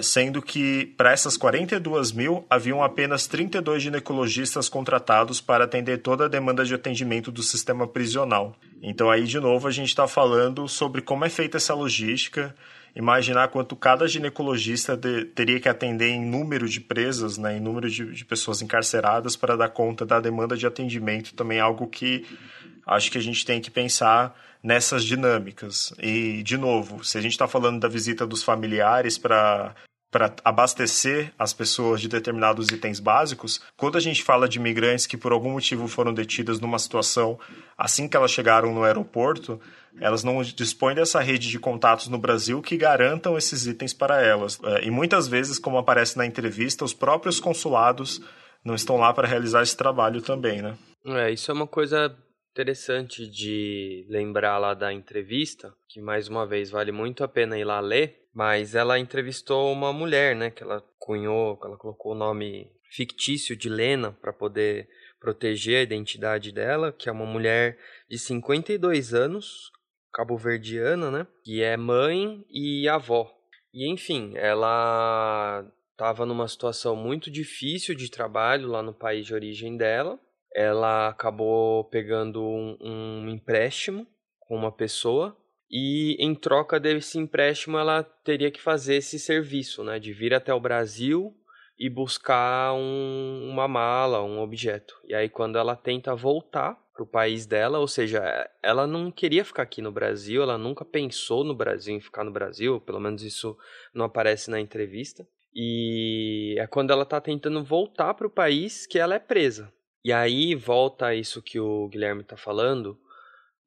sendo que para essas 42 mil haviam apenas 32 ginecologistas contratados para atender toda a demanda de atendimento do sistema prisional. Então aí, de novo, a gente está falando sobre como é feita essa logística imaginar quanto cada ginecologista teria que atender em número de presas, né, em número de pessoas encarceradas para dar conta da demanda de atendimento, também é algo que acho que a gente tem que pensar nessas dinâmicas. E, de novo, se a gente está falando da visita dos familiares para abastecer as pessoas de determinados itens básicos, quando a gente fala de imigrantes que por algum motivo foram detidas numa situação assim que elas chegaram no aeroporto, elas não dispõem dessa rede de contatos no Brasil que garantam esses itens para elas. E muitas vezes, como aparece na entrevista, os próprios consulados não estão lá para realizar esse trabalho também, né? Isso é uma coisa interessante de lembrar lá da entrevista, que mais uma vez vale muito a pena ir lá ler, mas ela entrevistou uma mulher, né, que ela colocou o nome fictício de Lena para poder proteger a identidade dela, que é uma mulher de 52 anos, cabo-verdiana, né, que é mãe e avó. E enfim, ela estava numa situação muito difícil de trabalho lá no país de origem dela. Ela acabou pegando um empréstimo com uma pessoa e, em troca desse empréstimo, ela teria que fazer esse serviço, né, de vir até o Brasil e buscar uma mala, um objeto. E aí, quando ela tenta voltar para o país dela, ou seja, ela não queria ficar aqui no Brasil, ela nunca pensou no Brasil, em ficar no Brasil, pelo menos isso não aparece na entrevista. E é quando ela está tentando voltar para o país que ela é presa. E aí volta a isso que o Guilherme está falando,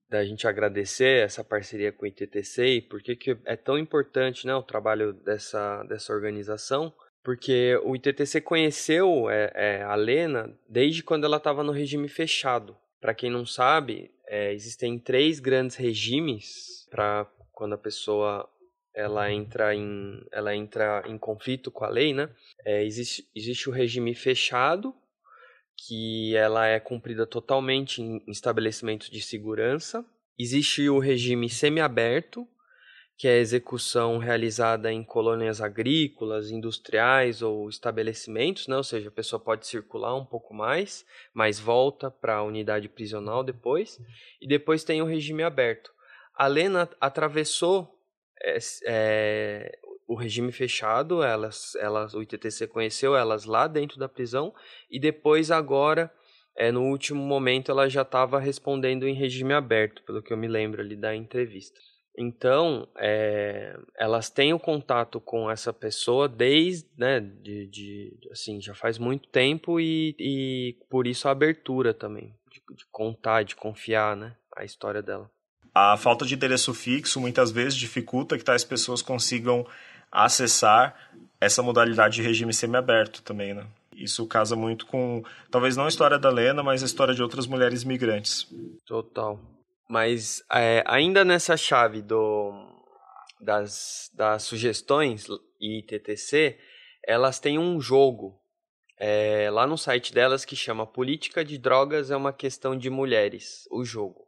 da gente agradecer essa parceria com o ITTC e por que é tão importante, né, o trabalho dessa organização, porque o ITTC conheceu a Lena desde quando ela estava no regime fechado. Para quem não sabe, existem 3 grandes regimes para quando a pessoa ela entra em conflito com a lei, né? Existe o regime fechado, que ela é cumprida totalmente em estabelecimentos de segurança. Existe o regime semiaberto, que é a execução realizada em colônias agrícolas, industriais ou estabelecimentos, né? Ou seja, a pessoa pode circular um pouco mais, mas volta para a unidade prisional depois. E depois tem o regime aberto. A Lena atravessou o regime fechado, o ITTC conheceu elas lá dentro da prisão e depois agora, no último momento, ela já estava respondendo em regime aberto, pelo que eu me lembro ali da entrevista. Então, elas têm o contato com essa pessoa desde, né, assim, já faz muito tempo e por isso a abertura também, de contar, de confiar, né, a história dela. A falta de endereço fixo muitas vezes dificulta que tais pessoas consigam acessar essa modalidade de regime semiaberto também, né? Isso casa muito com, talvez não a história da Lena, mas a história de outras mulheres migrantes. Total. Mas ainda nessa chave das sugestões e ITTC, elas têm um jogo lá no site delas que chama Política de Drogas é uma Questão de Mulheres, o jogo.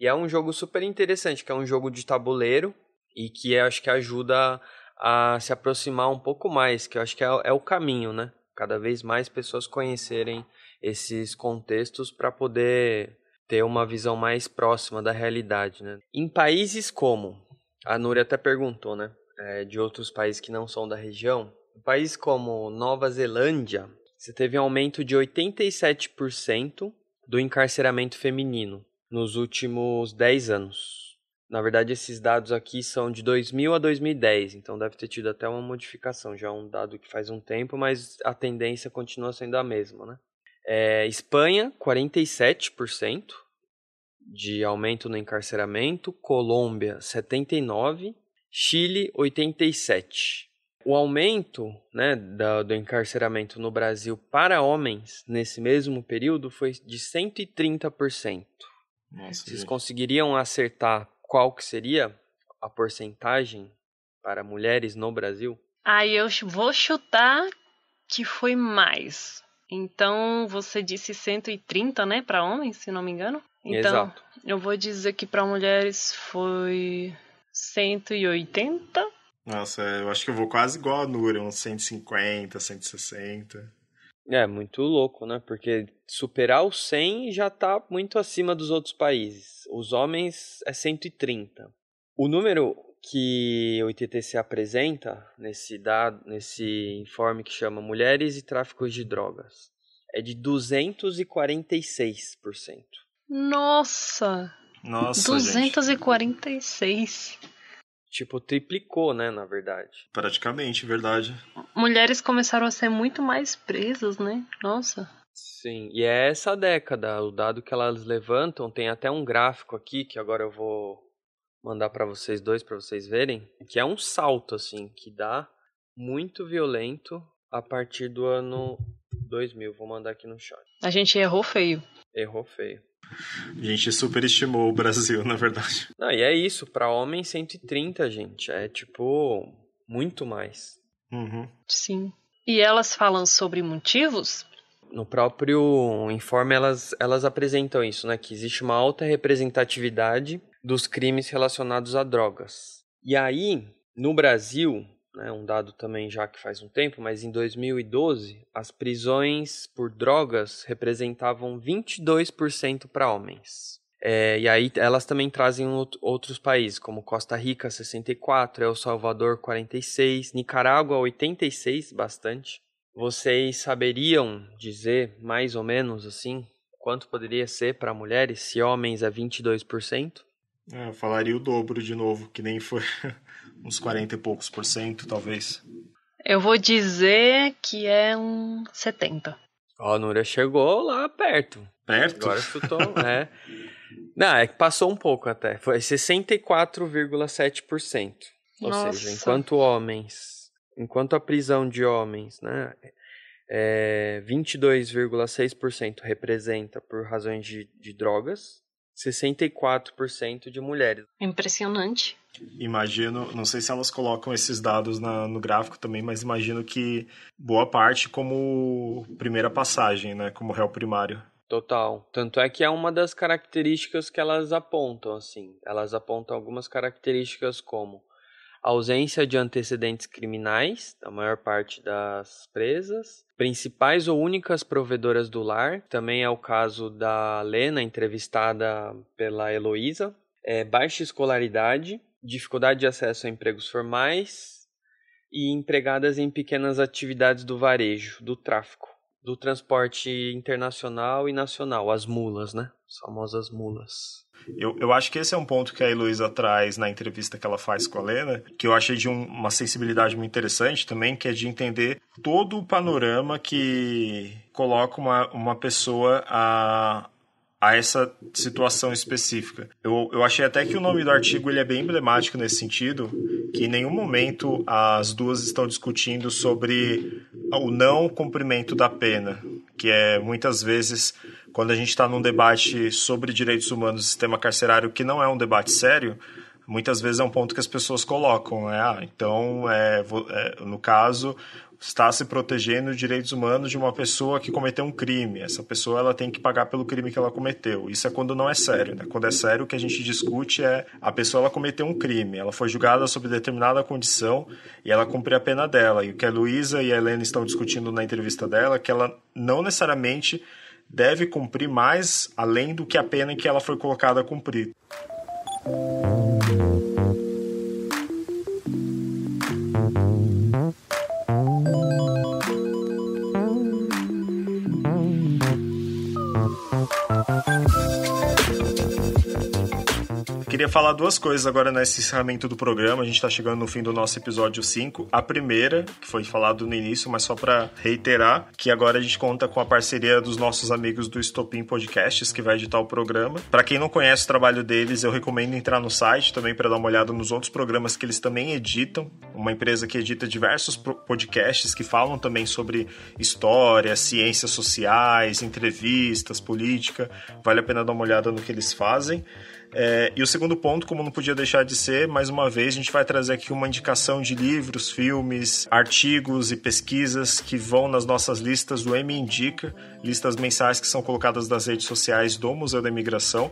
E é um jogo super interessante, que é um jogo de tabuleiro e que eu acho que ajuda a se aproximar um pouco mais, que eu acho que é o caminho, né? Cada vez mais pessoas conhecerem esses contextos para poder ter uma visão mais próxima da realidade, né? Em países como, a Núria até perguntou, né? De outros países que não são da região, em países como Nova Zelândia, você teve um aumento de 87% do encarceramento feminino nos últimos 10 anos. Na verdade, esses dados aqui são de 2000 a 2010, então deve ter tido até uma modificação, já é um dado que faz um tempo, mas a tendência continua sendo a mesma, né? Espanha, 47% de aumento no encarceramento, Colômbia, 79%, Chile, 87%. O aumento, né, do encarceramento no Brasil para homens nesse mesmo período foi de 130%. Nossa, Vocês conseguiriam acertar qual que seria a porcentagem para mulheres no Brasil? Eu vou chutar que foi mais. Então, você disse 130, né, para homens, se não me engano? Então, Exato. Eu vou dizer que para mulheres foi 180. Nossa, eu acho que eu vou quase igual a Núria, uns 150, 160. É muito louco, né? Porque superar o 100 já está muito acima dos outros países. Os homens é 130. O número que o ITTC apresenta nesse informe que chama Mulheres e Tráficos de Drogas é de 246%. Nossa, 246. Gente. Tipo, triplicou, né, na verdade. Praticamente, verdade. Mulheres começaram a ser muito mais presas, né? Nossa. Sim, e é essa década, o dado que elas levantam, tem até um gráfico aqui, que agora eu vou mandar para vocês dois, para vocês verem, que é um salto, assim, que dá muito violento a partir do ano 2000. Vou mandar aqui no chat. A gente errou feio. Errou feio. A gente superestimou o Brasil, na verdade. Não, e é isso, para homem 130, gente, é tipo, muito mais. Uhum. Sim. E elas falam sobre motivos? No próprio informe elas apresentam isso, né? Que existe uma alta representatividade dos crimes relacionados a drogas. E aí, no Brasil, né, um dado também já que faz um tempo, mas em 2012, as prisões por drogas representavam 22% para homens. E aí elas também trazem outros países, como Costa Rica, 64%, El Salvador, 46%, Nicarágua, 86%, bastante. Vocês saberiam dizer, mais ou menos assim, quanto poderia ser para mulheres, se homens é 22%? Eu falaria o dobro de novo, que nem foi uns 40 e poucos por cento, talvez. Eu vou dizer que é um 70%. Ó, a Núria chegou lá perto. Perto? Agora chutou, Não, é que passou um pouco até. Foi 64,7%. Ou Nossa. seja, enquanto a prisão de homens, né, 22,6% representa por razões de drogas, 64% de mulheres. Impressionante. Imagino, não sei se elas colocam esses dados no gráfico também, mas imagino que boa parte como primeira passagem, né, como réu primário. Total. Tanto é que é uma das características que elas apontam, assim. Elas apontam algumas características como ausência de antecedentes criminais, da maior parte das presas, principais ou únicas provedoras do lar, também é o caso da Lena, entrevistada pela Heloísa, baixa escolaridade, dificuldade de acesso a empregos formais e empregadas em pequenas atividades do varejo, do tráfico, do transporte internacional e nacional, as mulas, né? As famosas mulas. Eu acho que esse é um ponto que a Heloísa traz na entrevista que ela faz com a Lena, que eu achei de uma sensibilidade muito interessante também, que é de entender todo o panorama que coloca uma pessoa a essa situação específica. Eu achei até que o nome do artigo ele é bem emblemático nesse sentido, que em nenhum momento as duas estão discutindo sobre o não cumprimento da pena, que é muitas vezes, quando a gente está num debate sobre direitos humanos e sistema carcerário, que não é um debate sério, muitas vezes é um ponto que as pessoas colocam, né? Então, no caso, está se protegendo os direitos humanos de uma pessoa que cometeu um crime. Essa pessoa ela tem que pagar pelo crime que ela cometeu. Isso é quando não é sério, né? Quando é sério, o que a gente discute é a pessoa ela cometeu um crime, ela foi julgada sob determinada condição e ela cumpriu a pena dela. E o que a Luísa e a Helena estão discutindo na entrevista dela é que ela não necessariamente deve cumprir mais além do que a pena em que ela foi colocada a cumprir. Queria falar duas coisas agora nesse encerramento do programa. A gente está chegando no fim do nosso episódio 5. A primeira, que foi falado no início, mas só para reiterar, que agora a gente conta com a parceria dos nossos amigos do Estopim Podcasts, que vai editar o programa. Para quem não conhece o trabalho deles, eu recomendo entrar no site também para dar uma olhada nos outros programas que eles também editam. Uma empresa que edita diversos podcasts que falam também sobre história, ciências sociais, entrevistas, política. Vale a pena dar uma olhada no que eles fazem. E o segundo ponto, como não podia deixar de ser, mais uma vez a gente vai trazer aqui uma indicação de livros, filmes, artigos e pesquisas que vão nas nossas listas do M Indica, listas mensais que são colocadas nas redes sociais do Museu da Imigração.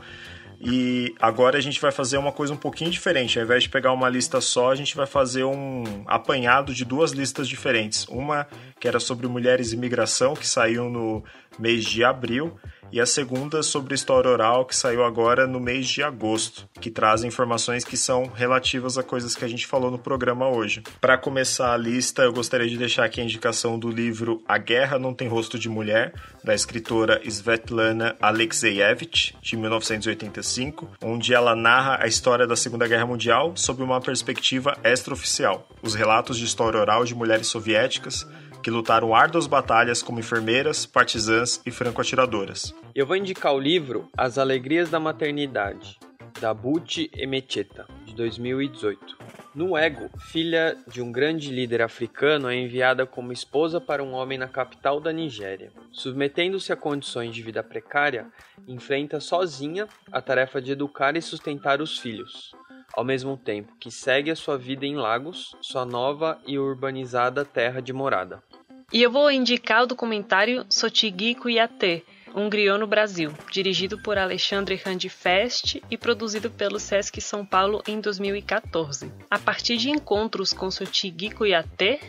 E agora a gente vai fazer uma coisa um pouquinho diferente. Ao invés de pegar uma lista só, a gente vai fazer um apanhado de duas listas diferentes. Uma que era sobre mulheres e imigração, que saiu no mês de abril, e a segunda sobre história oral, que saiu agora no mês de agosto, que traz informações que são relativas a coisas que a gente falou no programa hoje. Para começar a lista, eu gostaria de deixar aqui a indicação do livro A Guerra Não Tem Rosto de Mulher, da escritora Svetlana Alexievich, de 1985, onde ela narra a história da Segunda Guerra Mundial sob uma perspectiva extraoficial. Os relatos de história oral de mulheres soviéticas que lutaram árduas batalhas como enfermeiras, partisãs e franco-atiradoras. Eu vou indicar o livro As Alegrias da Maternidade, da Buti Emecheta, de 2018. Nuego, filha de um grande líder africano, é enviada como esposa para um homem na capital da Nigéria. Submetendo-se a condições de vida precária, enfrenta sozinha a tarefa de educar e sustentar os filhos, ao mesmo tempo que segue a sua vida em Lagos, sua nova e urbanizada terra de morada. E eu vou indicar o documentário Sotigui Kouyaté, um griot no Brasil, dirigido por Alexandre Randifest e produzido pelo Sesc São Paulo em 2014. A partir de encontros com Sotigui Kouyaté,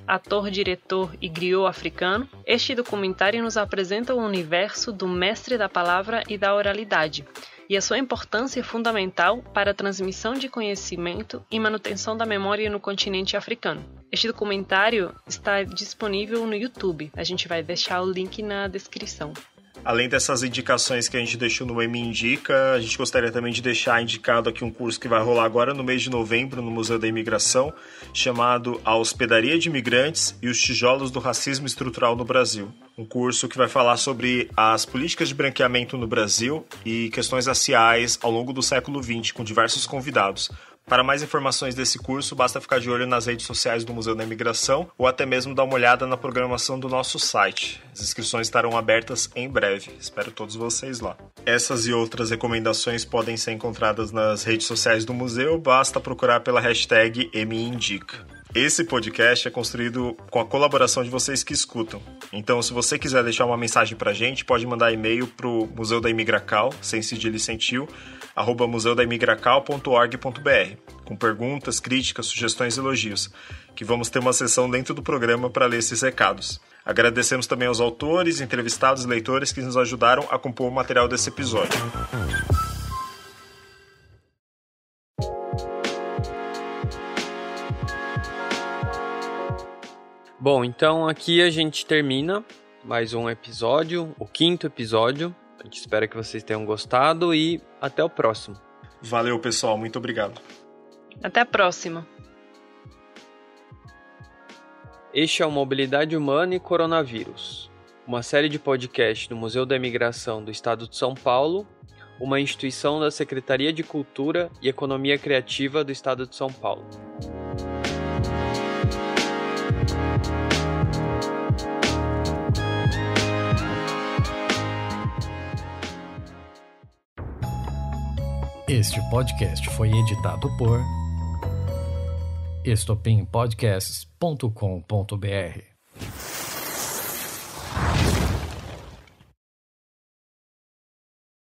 ator, diretor e griot africano, este documentário nos apresenta o universo do mestre da palavra e da oralidade, e a sua importância fundamental para a transmissão de conhecimento e manutenção da memória no continente africano. Este documentário está disponível no YouTube. A gente vai deixar o link na descrição. Além dessas indicações que a gente deixou no Me Indica, a gente gostaria também de deixar indicado aqui um curso que vai rolar agora no mês de novembro no Museu da Imigração, chamado A Hospedaria de Imigrantes e os Tijolos do Racismo Estrutural no Brasil. Um curso que vai falar sobre as políticas de branqueamento no Brasil e questões raciais ao longo do século XX, com diversos convidados. Para mais informações desse curso, basta ficar de olho nas redes sociais do Museu da Imigração ou até mesmo dar uma olhada na programação do nosso site. As inscrições estarão abertas em breve. Espero todos vocês lá. Essas e outras recomendações podem ser encontradas nas redes sociais do museu, basta procurar pela hashtag MINDICA. Esse podcast é construído com a colaboração de vocês que escutam. Então, se você quiser deixar uma mensagem pra gente, pode mandar e-mail pro Museu da Imigracal, sem cedilha e sem tio, @museudaimigracal.org.br, com perguntas, críticas, sugestões e elogios, que vamos ter uma sessão dentro do programa para ler esses recados. Agradecemos também aos autores, entrevistados e leitores que nos ajudaram a compor o material desse episódio. Bom, então aqui a gente termina mais um episódio, o 5º episódio. A gente espera que vocês tenham gostado e até o próximo. Valeu, pessoal. Muito obrigado. Até a próxima. Este é o Mobilidade Humana e Coronavírus, uma série de podcasts do Museu da Imigração do Estado de São Paulo, uma instituição da Secretaria de Cultura e Economia Criativa do Estado de São Paulo. Este podcast foi editado por estopimpodcasts.com.br.